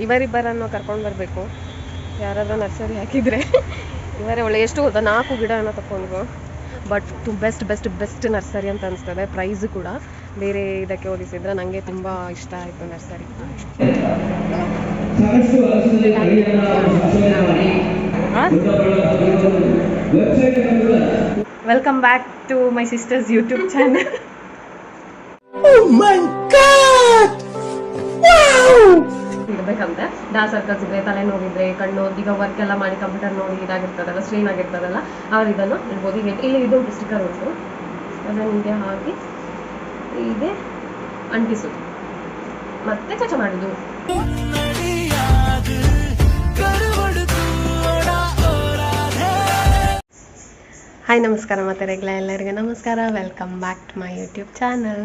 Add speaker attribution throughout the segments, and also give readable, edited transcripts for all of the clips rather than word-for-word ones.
Speaker 1: ಇವರಿಬ್ಬರನ್ನು ಕರ್ಕೊಂಡು ಬರಬೇಕು. ಯಾರಾದ್ರೂ ನರ್ಸರಿ ಹಾಕಿದರೆ ಇವರೇ ಒಳ್ಳೆ. ಎಷ್ಟು ಗೊತ್ತಾ, 4 ಗಿಡನ ತಗೊಂಡ್ರು. ಬಟ್ ಬೆಸ್ಟ್ ನರ್ಸರಿ ಅಂತ ಅನಿಸ್ತದೆ. ಪ್ರೈಸ್ ಕೂಡ ಬೇರೆ ಇದಕ್ಕೆ ಹೋಲಿಸಿದ್ರೆ ನನಗೆ ತುಂಬ ಇಷ್ಟ ಆಯಿತು nursery. Welcome back to my sisters YouTube channel. ಇರಬೇಕಂತೆ ಡಾ ಸರ್ಕಲ್ಸ್ ಇದ್ರೆ, ತಲೆ ನೋವಿದ್ರೆ, ಕಣ್ಣು ಈಗ ವರ್ಕ್ ಎಲ್ಲ ಮಾಡಿ ಕಂಪ್ಯೂಟರ್ ನೋಡಿ ಇದಾಗಿರ್ತದಲ್ಲ, ಸ್ಟ್ರೈನ್ ಆಗಿರ್ತದಲ್ಲ, ಅವ್ರು ಇದನ್ನು ಇರ್ಬೋದು. ಇಲ್ಲಿ ಇದು ಸ್ಟಿಕ್ಕರ್ ಉಂಟು, ಅದನ್ನು ಹೀಗೆ ಹಾಕಿ ಹೀಗೆ ಅಂಟಿಸೋದು ಮತ್ತೆ ಚಚ ಮಾಡುದು. ಹಾಯ್ ನಮಸ್ಕಾರ, ಮತ್ತೆ ಎಲ್ಲರಿಗೂ ನಮಸ್ಕಾರ. Welcome back to my YouTube channel.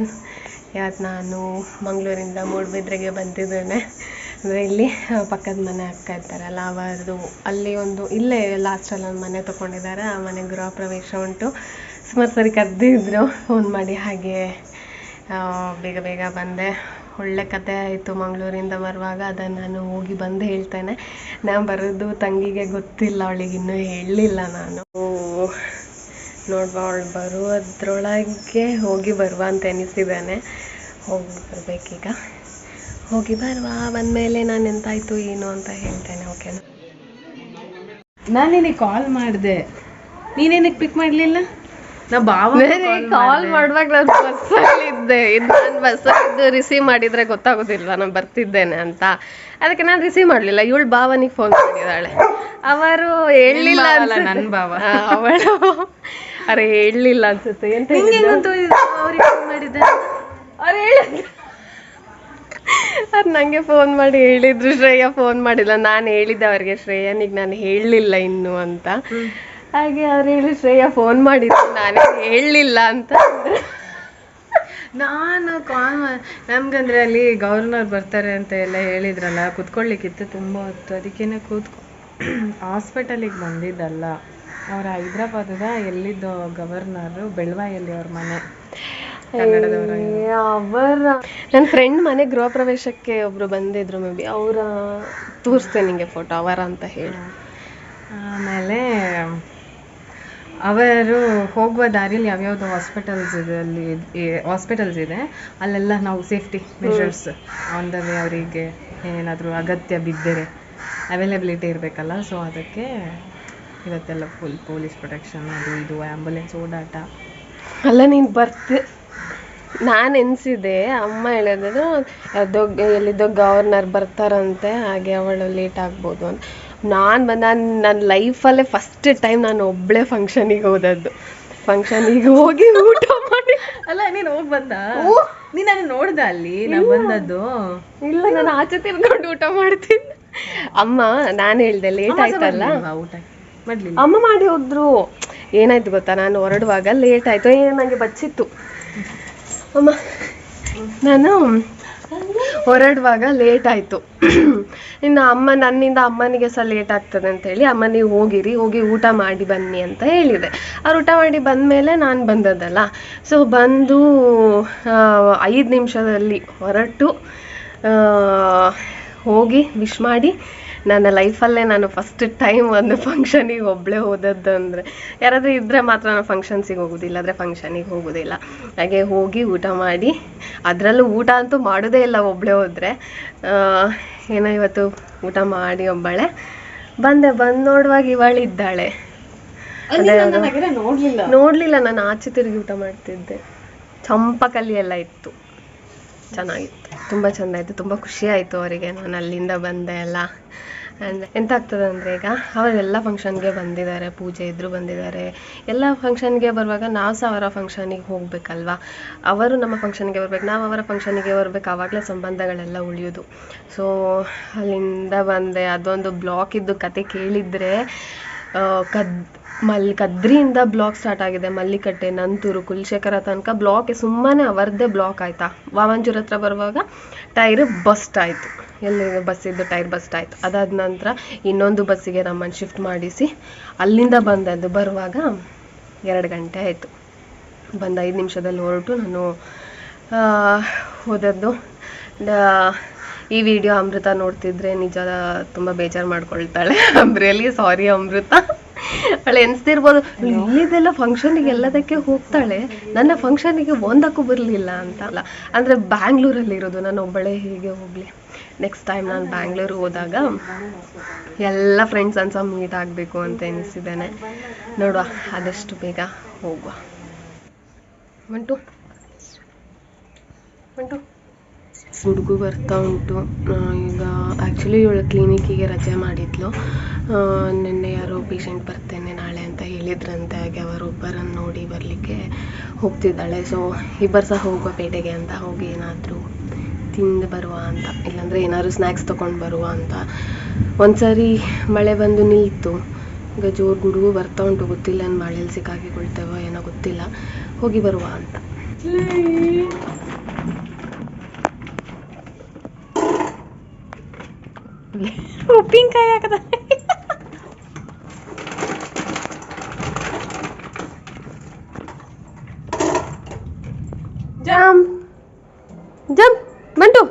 Speaker 1: ಇವತ್ತು ನಾನು ಮಂಗಳೂರಿಂದ ಮೂಡುಬಿದ್ರೆಗೆ ಬಂದಿದ್ದೇನೆ. ಅಂದರೆ ಇಲ್ಲಿ ಪಕ್ಕದ ಮನೆ ಅಕ್ಕ ಇರ್ತಾರಲ್ಲ, ಅವರದು ಅಲ್ಲಿ ಒಂದು ಇಲ್ಲೇ ಲಾಸ್ಟಲ್ಲಿ ಒಂದು ಮನೆ ತೊಗೊಂಡಿದ್ದಾರೆ. ಆ ಮನೆ ಗೃಹ ಪ್ರವೇಶ ಉಂಟು. ಸುಮಾರು ಸರಿ ಕರೆದಿದ್ರು ಫೋನ್ ಮಾಡಿ, ಹಾಗೆ ಬೇಗ ಬಂದೆ. ಒಳ್ಳೆ ಕತೆ ಆಯಿತು ಮಂಗಳೂರಿಂದ ಬರುವಾಗ. ಅದನ್ನು ನಾನು ಹೋಗಿ ಬಂದು ಹೇಳ್ತೇನೆ. ನಾನು ಬರೋದು ತಂಗಿಗೆ ಗೊತ್ತಿಲ್ಲ, ಅವಳಿಗೆ ಇನ್ನೂ ಹೇಳಲಿಲ್ಲ ನಾನು. ನೋಡುವ, ಅವಳು ಬರುವುದ್ರೊಳಗೆ ಹೋಗಿ ಬರುವ ಅಂತ ಎನಿಸಿದ್ದಾನೆ. ಹೋಗಿ ಬರಬೇಕೀಗ. ಹೋಗಿ ಬರುವ, ಬಂದಮೇಲೆ ನಾನು ಎಂತಾಯಿತು ಏನು ಅಂತ ಹೇಳ್ತೇನೆ. ಓಕೆನಾ?
Speaker 2: ನಾನು ನಿನಗೆ ಕಾಲ್ ಮಾಡಿದೆ, ನೀನೇನಕ್ಕೆ ಪಿಕ್ ಮಾಡಲಿಲ್ಲ? ನಾ
Speaker 1: ಕಾಲ್ ಮಾಡುವಾಗ ನಾನು ಬಸ್ಸಲ್ಲಿದ್ದೆ. ನಾನು ಬಸ್ಸಲ್ಲಿದ್ದು ರಿಸೀವ್ ಮಾಡಿದರೆ ಗೊತ್ತಾಗೋದಿಲ್ಲ ನಾನು ಬರ್ತಿದ್ದೇನೆ ಅಂತ. ಅದಕ್ಕೆ ನಾನು ರಿಸೀವ್ ಮಾಡಲಿಲ್ಲ. ಇವಳು ಭಾವನಿಗೆ ಫೋನ್ ಮಾಡಿದ್ದಾಳೆ. ಅವರು ಹೇಳಲಿಲ್ಲ,
Speaker 2: ನನ್ನ ಭಾವ
Speaker 1: ಅವಳು ಅರೆ ಹೇಳಲಿಲ್ಲ ಅನ್ಸುತ್ತೆ. ಎಂತ
Speaker 2: ಅವ್ರಿಗೆ ಮಾಡಿದ್ದೆ,
Speaker 1: ಅವ್ರು ಹೇಳಿದ್ರು. ಅದು ನನಗೆ ಫೋನ್ ಮಾಡಿ ಹೇಳಿದ್ರು, ಶ್ರೇಯಾ ಫೋನ್ ಮಾಡಿಲ್ಲ. ನಾನು ಹೇಳಿದ್ದೆ ಅವ್ರಿಗೆ, ಶ್ರೇಯನಿಗೆ ನಾನು ಹೇಳಲಿಲ್ಲ ಇನ್ನು ಅಂತ. ಹಾಗೆ ಅವ್ರು ಹೇಳಿ, ಶ್ರೇಯಾ ಫೋನ್ ಮಾಡಿದ್ರು, ನಾನೇ ಹೇಳಲಿಲ್ಲ ಅಂತ.
Speaker 2: ನಾನು ಕಾಲ್ ನಮ್ಗಂದ್ರೆ ಅಲ್ಲಿ ಗವರ್ನರ್ ಬರ್ತಾರೆ ಅಂತ ಎಲ್ಲ ಹೇಳಿದ್ರಲ್ಲ, ಕುತ್ಕೊಳ್ಳಿಕ್ಕಿತ್ತು ತುಂಬ ಹೊತ್ತು. ಅದಕ್ಕೇನೆ ಹಾಸ್ಪಿಟಲಿಗೆ ಬಂದಿದ್ದಲ್ಲ. ಅವ್ರ ಹೈದ್ರಾಬಾದದ ಎಲ್ಲಿದ್ದು ಗವರ್ನರು, ಬೆಳವಾಯಲ್ಲಿ ಅವ್ರ ಮನೆ.
Speaker 1: ನನ್ನ ಫ್ರೆಂಡ್ ಮನೆ ಗೃಹ ಪ್ರವೇಶಕ್ಕೆ ಒಬ್ರು ಬಂದಿದ್ರು, ಮೇ ಬಿ ಅವರ ತೋರಿಸ್ತೇನೆ ನಿಂಗೆ ಫೋಟೋ, ಅವರ ಅಂತ ಹೇಳಿ.
Speaker 2: ಆಮೇಲೆ ಅವರು ಹೋಗುವ ದಾರಿಯಲ್ಲಿ ಯಾವ್ಯಾವ್ದು ಹಾಸ್ಪಿಟಲ್ಸ್ ಇದೆ ಅಲ್ಲೆಲ್ಲ ನಾವು safety measures on the way, ಅವರಿಗೆ ಏನಾದರೂ ಅಗತ್ಯ ಬಿದ್ದರೆ ಅವೈಲೇಬಿಲಿಟಿ ಇರಬೇಕಲ್ಲ. ಸೊ ಅದಕ್ಕೆ ಇವತ್ತೆಲ್ಲ ಫುಲ್ ಪೊಲೀಸ್ ಪ್ರೊಟೆಕ್ಷನ್, ಅದು ಇದು ಆ್ಯಂಬುಲೆನ್ಸ್ ಓಡಾಟ.
Speaker 1: ಅಲ್ಲ ನೀನು ನಾನು ಎನಿಸಿದೆ, ಅಮ್ಮ ಹೇಳಿದ್ರು ಎಲ್ಲಿದ್ದೋ ಗವರ್ನರ್ ಬರ್ತಾರಂತೆ, ಹಾಗೆ ಅವಳು ಲೇಟ್ ಆಗ್ಬೋದು ಅಂತ. ನನ್ನ ಲೈಫಲ್ಲೇ ಫಸ್ಟ್ ಟೈಮ್ ನಾನು ಒಬ್ಬಳೇ ಫಂಕ್ಷನಿಗೆ ಹೋದದ್ದು. ಫಂಕ್ಷನಿಗೆ ಹೋಗಿ ಊಟ ಮಾಡಿ.
Speaker 2: ಅಲ್ಲ, ನೀನು ಹೋಗಿ ಬಂದ? ನೀನು ನಾನು ನೋಡ್ದೆ ಅಲ್ಲಿ ನಾವು ಬಂದದ್ದು?
Speaker 1: ಇಲ್ಲ, ನಾನು ಆಚೆ ತಿರ್ಕೊಂಡು ಊಟ ಮಾಡ್ತಿದ್ದೆ. ಅಮ್ಮ, ನಾನು ಹೇಳ್ದೆ ಲೇಟ್ ಆಯ್ತಲ್ಲ,
Speaker 2: ಊಟ ಮಾಡ್ಲಿಲ್ಲ.
Speaker 1: ಅಮ್ಮ ಮಾಡಿ ಹೋದ್ರು. ಏನಾಯ್ತು ಗೊತ್ತಾ, ನಾನು ಹೊರಡುವಾಗ ಲೇಟ್ ಆಯ್ತು. ನನಗೆ ಬಚ್ಚಿತ್ತು ಅಮ್ಮ. ನಾನು ಹೊರಡುವಾಗ ಲೇಟ್ ಆಯಿತು. ಇನ್ನು ನನ್ನಿಂದ ಅಮ್ಮನಿಗೆ ಸಹ ಲೇಟ್ ಆಗ್ತದೆ ಅಂತೇಳಿ, ಅಮ್ಮ ನೀವು ಹೋಗಿ ಊಟ ಮಾಡಿ ಬನ್ನಿ ಅಂತ ಹೇಳಿದೆ. ಅವ್ರು ಊಟ ಮಾಡಿ ಬಂದಮೇಲೆ ನಾನು ಬಂದದ್ದಲ್ಲ. ಸೊ ಬಂದು 5 ನಿಮಿಷದಲ್ಲಿ ಹೊರಟು ಹೋಗಿ ವಿಶ್ ಮಾಡಿ, ನನ್ನ ಲೈಫಲ್ಲೇ ನಾನು ಫಸ್ಟ್ ಟೈಮ್ ಒಂದು ಫಂಕ್ಷನಿಗೆ ಒಬ್ಬಳೇ ಹೋದದ್ದು. ಅಂದರೆ ಯಾರಾದರೂ ಇದ್ದರೆ ಮಾತ್ರ ನಾನು ಫಂಕ್ಷನ್ಸಿಗೆ ಹೋಗೋದಿಲ್ಲ, ಆದರೆ ಫಂಕ್ಷನಿಗೆ ಹೋಗೋದಿಲ್ಲ. ಹಾಗೆ ಹೋಗಿ ಊಟ ಮಾಡಿ, ಅದರಲ್ಲೂ ಊಟ ಅಂತೂ ಮಾಡೋದೇ ಇಲ್ಲ ಒಬ್ಬಳೇ ಹೋದರೆ. ಏನೋ ಇವತ್ತು ಊಟ ಮಾಡಿ ಒಬ್ಬಳೆ ಬಂದು ನೋಡುವಾಗ ಇವಳಿದ್ದಾಳೆ. ನೋಡಲಿಲ್ಲ, ನಾನು ಆಚೆ ತಿರುಗಿ ಊಟ ಮಾಡ್ತಿದ್ದೆ. ಚಂಪಕಲ್ಲಿ ಎಲ್ಲ ಇತ್ತು, ಚೆನ್ನಾಗಿತ್ತು, ತುಂಬ ಚೆಂದ ಇತ್ತು. ತುಂಬ ಖುಷಿ ಆಯಿತು ಅವರಿಗೆ ನಾನು ಅಲ್ಲಿಂದ ಬಂದೆ ಎಲ್ಲ. ಅಂದರೆ ಎಂತ ಆಗ್ತದೆ ಅಂದರೆ, ಈಗ ಅವರೆಲ್ಲ ಫಂಕ್ಷನ್ಗೆ ಬಂದಿದ್ದಾರೆ, ಪೂಜೆ ಇದ್ದರೂ ಬಂದಿದ್ದಾರೆ. ಎಲ್ಲ ಫಂಕ್ಷನ್ಗೆ ಬರುವಾಗ ನಾವು ಸಹ ಅವರ ಫಂಕ್ಷನಿಗೆ ಹೋಗಬೇಕಲ್ವಾ. ಅವರು ನಮ್ಮ ಫಂಕ್ಷನ್ಗೆ ಬರ್ಬೇಕು, ನಾವು ಅವರ ಫಂಕ್ಷನಿಗೆ ಬರ್ಬೇಕು. ಆವಾಗಲೇ ಸಂಬಂಧಗಳೆಲ್ಲ ಉಳಿಯೋದು. ಸೊ ಅಲ್ಲಿಂದ ಬಂದೆ. ಅದೊಂದು ಬ್ಲಾಕ್ ಇದ್ದು ಕತೆ ಕೇಳಿದರೆ, ಕದ್ರಿಯಿಂದ ಬ್ಲಾಕ್ ಸ್ಟಾರ್ಟ್ ಆಗಿದೆ. ಮಲ್ಲಿಕಟ್ಟೆ, ನಂತೂರು, ಕುಲಶೇಖರ ತನಕ ಬ್ಲಾಕ್. ಸುಮ್ಮನೆ ಅವರದ್ದೇ ಬ್ಲಾಕ್ ಆಯಿತಾ. ವಾಮಂಜೂರ್ ಹತ್ರ ಬರುವಾಗ ಟೈರ್ ಬಸ್ಟ್ ಆಯಿತು. ಎಲ್ಲಿ ಬಸ್ಸಿದ್ದು ಟೈರ್ ಬಸ್ಟ್ ಆಯಿತು. ಅದಾದ ನಂತರ ಇನ್ನೊಂದು ಬಸ್ಸಿಗೆ ನಮ್ಮನ್ನು ಶಿಫ್ಟ್ ಮಾಡಿಸಿ ಅಲ್ಲಿಂದ ಬಂದದ್ದು. ಬರುವಾಗ 2 ಗಂಟೆ ಆಯಿತು. ಬಂದು 5 ನಿಮಿಷದಲ್ಲಿ ಹೊರಟು ನಾನು ಹೋದದ್ದು. ಈ ವಿಡಿಯೋ ಅಮೃತ ನೋಡ್ತಿದ್ರೆ ನಿಜ ತುಂಬ ಬೇಜಾರು ಮಾಡ್ಕೊಳ್ತಾಳೆ. ರಿಯಲಿ ಸಾರಿ ಅಮೃತ. ಅವಳು ಎನ್ಸ್ತಿರ್ಬೋದು ಇಲ್ಲಿದೆಲ್ಲ ಫಂಕ್ಷನಿಗೆ ಎಲ್ಲದಕ್ಕೆ ಹೋಗ್ತಾಳೆ, ನನ್ನ ಫಂಕ್ಷನಿಗೆ ಒಂದಕ್ಕೂ ಬರಲಿಲ್ಲ ಅಂತ. ಅಲ್ಲ ಅಂದರೆ ಬ್ಯಾಂಗ್ಳೂರಲ್ಲಿರೋದು, ನಾನು ಒಬ್ಬಳೇ ಹೇಗೆ ಹೋಗಲಿ. ನೆಕ್ಸ್ಟ್ ಟೈಮ್ ನಾನು ಬ್ಯಾಂಗ್ಳೂರು ಹೋದಾಗ ಎಲ್ಲ ಫ್ರೆಂಡ್ಸ್ ಅನ್ಸ ಮೀಟ್ ಆಗಬೇಕು ಅಂತ ಎನಿಸಿದ್ದೇನೆ. ನೋಡುವ ಆದಷ್ಟು ಬೇಗ ಹೋಗುವ. ಮಂಟು ಹುಡುಗು ಬರ್ತಾ ಉಂಟು. ಈಗ ಆ್ಯಕ್ಚುಲಿ ಇವಳು ಕ್ಲಿನಿಕ್ಕಿಗೆ ರಜೆ ಮಾಡಿದ್ಲು. ನಿನ್ನೆ ಯಾರೋ ಪೇಷಂಟ್ ಬರ್ತೇನೆ ನಾಳೆ ಅಂತ ಹೇಳಿದ್ರಂತೆ. ಹಾಗೆ ಅವರೊಬ್ಬರನ್ನು ನೋಡಿ ಬರಲಿಕ್ಕೆ ಹೋಗ್ತಿದ್ದಾಳೆ. ಸೊ ಇಬ್ಬರು ಸಹ ಹೋಗುವ ಪೇಟೆಗೆ ಅಂತ, ಹೋಗಿ ಏನಾದರೂ ತಿಂದು ಬರುವ ಅಂತ, ಇಲ್ಲಾಂದರೆ ಏನಾದರೂ ಸ್ನ್ಯಾಕ್ಸ್ ತೊಗೊಂಡು ಬರುವ ಅಂತ. ಒಂದ್ಸರಿ ಮಳೆ ಬಂದು ನಿಲ್ತು, ಈಗ ಜೋರು ಗುಡುಗು ಬರ್ತಾ ಉಂಟು. ಗೊತ್ತಿಲ್ಲ ಏನು ಮಳೆಯಲ್ಲಿ ಸಿಕ್ಕಾಕಿಕೊಳ್ತೇವೋ ಏನೋ ಗೊತ್ತಿಲ್ಲ, ಹೋಗಿ ಬರುವ ಅಂತ. ಉಪ್ಪಿನಕಾಯಿ ಹಾಕದ ಜಾಮ್ ಜಮ್ ಮಂಟು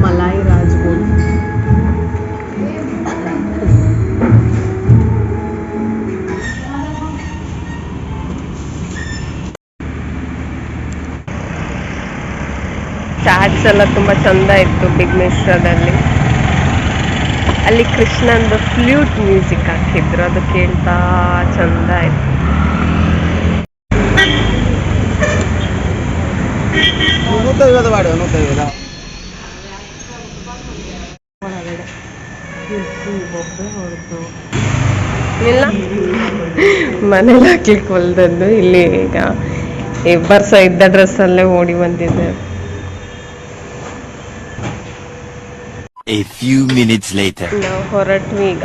Speaker 1: मलाई राजभोग ಚಾಟ್ಸ್ ಎಲ್ಲ ತುಂಬ ಚಂದ ಇತ್ತು ಬಿಗ್ ಮಿಶ್ರದಲ್ಲಿ. ಅಲ್ಲಿ ಕೃಷ್ಣಂದು ಫ್ಲೂಟ್ ಮ್ಯೂಸಿಕ್ ಹಾಕಿದ್ರು, ಅದು ಕೇಳ್ತಾ ಚಂದ ಇತ್ತು. ಇಲ್ಲ ಮನೇಲಿ ಹಾಕ್ಲಿಕ್ಕೆ ಹೊಲ್ದದ್ದು. ಇಲ್ಲಿ ಈಗ ಇಬ್ಬರು ಸಹ ಇದ್ದ ಡ್ರೆಸ್ಸಲ್ಲೇ ಓಡಿ ಬಂದಿದ್ದೆ.
Speaker 3: A few minutes later.
Speaker 1: ನಾವು ಹೊರಟ್ವಿ ಈಗ.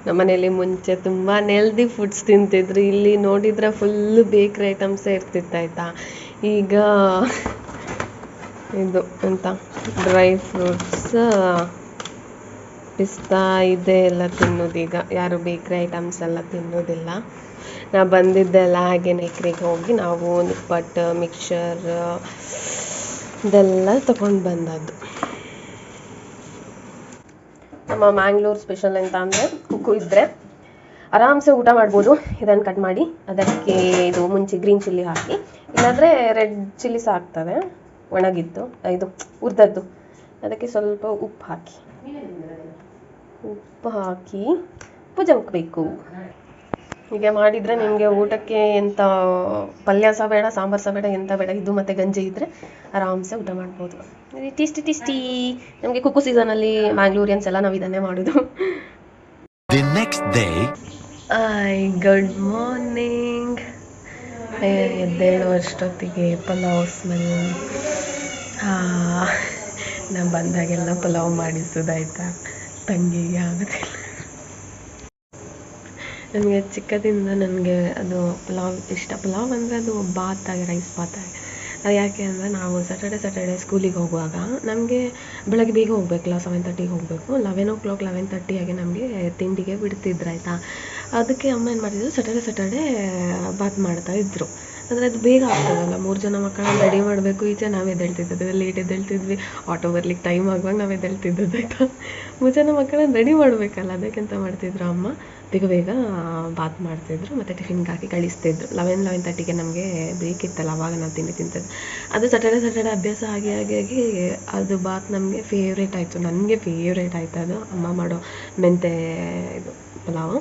Speaker 1: ನಮ್ಮನೇಲಿ ಮುಂಚೆ ತುಂಬ ಹೆಲ್ದಿ ಫುಡ್ಸ್ ತಿಂತಿದ್ರು. ಇಲ್ಲಿ ನೋಡಿದ್ರೆ ಫುಲ್ಲು ಬೇಕ್ರಿ ಐಟಮ್ಸೇ ಇರ್ತಿತ್ತು ಆಯಿತಾ. ಈಗ ಇದು ಎಂತ ಡ್ರೈ ಫ್ರೂಟ್ಸ್, ಪಿಸ್ತಾ ಇದೆ ಎಲ್ಲ ತಿನ್ನೋದೀಗ. ಯಾರು ಬೇಕ್ರಿ ಐಟಮ್ಸ್ ಎಲ್ಲ ತಿನ್ನೋದಿಲ್ಲ. ನಾ ಬಂದಿದ್ದೆಲ್ಲ ಹಾಗೆ ಬೇಕ್ರಿಗೆ ಹೋಗಿ ನಾವು ನಿಪ್ಪಟ್ಟು, ಮಿಕ್ಸರ್ ಇದೆಲ್ಲ ತಗೊಂಡು ಬಂದದ್ದು. ನಮ್ಮ ಮ್ಯಾಂಗ್ಳೂರ್ ಸ್ಪೆಷಲ್ ಎಂತ ಅಂದರೆ ಕುಕ್ಕು ಇದ್ದರೆ ಆರಾಮ್ಸೆ ಊಟ ಮಾಡ್ಬೋದು. ಇದನ್ನು ಕಟ್ ಮಾಡಿ ಅದಕ್ಕೆ ಇದು ಮುಂಚೆ ಗ್ರೀನ್ ಚಿಲ್ಲಿ ಹಾಕಿ, ಇಲ್ಲಾಂದರೆ ರೆಡ್ ಚಿಲ್ಲಿ ಸಹ ಆಗ್ತದೆ ಒಣಗಿದ್ದು, ಇದು ಹುರಿದದ್ದು. ಅದಕ್ಕೆ ಸ್ವಲ್ಪ ಉಪ್ಪು ಹಾಕಿ ಪೂಜಂಕಬೇಕು. ಹೀಗೆ ಮಾಡಿದರೆ ನಿಮಗೆ ಊಟಕ್ಕೆ ಎಂಥ ಪಲ್ಯ ಸಹ ಬೇಡ, ಸಾಂಬಾರು ಸಹ ಬೇಡ, ಎಂಥ ಬೇಡ. ಇದು ಮತ್ತು ಗಂಜಿ ಇದ್ದರೆ ಆರಾಮ್ಸೆ ಊಟ ಮಾಡ್ಬೋದು. ಟೇಸ್ಟಿ. ನಮಗೆ ಕುಕ್ಕು ಸೀಸನಲ್ಲಿ ಮ್ಯಾಂಗ್ಳೂರಿಯನ್ಸ್ ಎಲ್ಲ ನಾವು ಇದನ್ನೇ ಮಾಡೋದು.
Speaker 3: The next day.
Speaker 1: Good morning. ಎದ್ದೇಳುವಷ್ಟೊತ್ತಿಗೆ ಪಲಾವ್ ಸ್ಮೆಲ್. ನಾನು ಬಂದಾಗೆಲ್ಲ ಪಲಾವ್ ಮಾಡಿಸೋದಾಯ್ತಾ, ತಂಗಿಗೆ ಆಗೋದಿಲ್ಲ. ನನಗೆ ಚಿಕ್ಕದಿಂದ ನನಗೆ ಅದು ಪಲಾವ್ ಇಷ್ಟ. ಪಲಾವ್ ಅಂದರೆ ಅದು ಬಾತಾಗಿ, ರೈಸ್ ಬಾತಾಗಿ. ಅದು ಯಾಕೆ ಅಂದರೆ ನಾವು ಸ್ಯಾಟರ್ಡೆ ಸ್ಕೂಲಿಗೆ ಹೋಗುವಾಗ ನಮಗೆ ಬೆಳಗ್ಗೆ ಬೇಗ ಹೋಗ್ಬೇಕಲ್ಲ, 7:30ಗೆ ಹೋಗಬೇಕು. 11 o'clock 11:30 ಹಾಗೆ ನಮಗೆ ತಿಂಡಿಗೆ ಬಿಡ್ತಿದ್ರು ಆಯಿತಾ. ಅದಕ್ಕೆ ಅಮ್ಮ ಏನು ಮಾಡ್ತಿದ್ರು, ಸ್ಯಾಟರ್ಡೆ ಬಾತ್ ಮಾಡ್ತಾಯಿದ್ರು. ಅಂದರೆ ಅದು ಬೇಗ ಆಗ್ತದಲ್ಲ, 3 ಜನ ಮಕ್ಕಳನ್ನ ರೆಡಿ ಮಾಡಬೇಕು. ಈಚೆ ನಾವು ಎದ್ದೇಳ್ತಿದ್ದದ್ದು, ಲೇಟ್ ಎದ್ದೇಳ್ತಿದ್ವಿ. ಆಟೋ ಬರ್ಲಿಕ್ಕೆ ಟೈಮ್ ಆಗುವಾಗ ನಾವು ಎದ್ದೇಳ್ತಿದ್ದದ್ದು ಆಯಿತಾ. 3 ಜನ ಮಕ್ಕಳನ್ನ ರೆಡಿ ಮಾಡಬೇಕಲ್ಲ, ಅದಕ್ಕೆಂತ ಮಾಡ್ತಿದ್ರು ಅಮ್ಮ, ಬೇಗ ಬಾತ್ ಮಾಡ್ತಿದ್ರು ಮತ್ತು ಟಿಫಿನ್ಗೆ ಹಾಕಿ ಕಳಿಸ್ತಿದ್ರು. 11:30ಗೆ ನಮಗೆ ಬ್ರೇಕ್ ಇತ್ತಲ್ಲ, ಆವಾಗ ನಾವು ತಿಂಡಿ ತಿಂತಿದ್ದು. ಅದು ಸ್ಯಾಟರ್ಡೆ ಅಭ್ಯಾಸ ಆಗಿ ಅದು ಬಾತ್ ನಮಗೆ ಫೇವ್ರೇಟ್ ಆಯಿತು. ನನಗೆ ಫೇವ್ರೇಟ್ ಆಯಿತು ಅದು ಅಮ್ಮ ಮಾಡೋ ಮೆಂತೆ ಇದು ಪಲಾವು.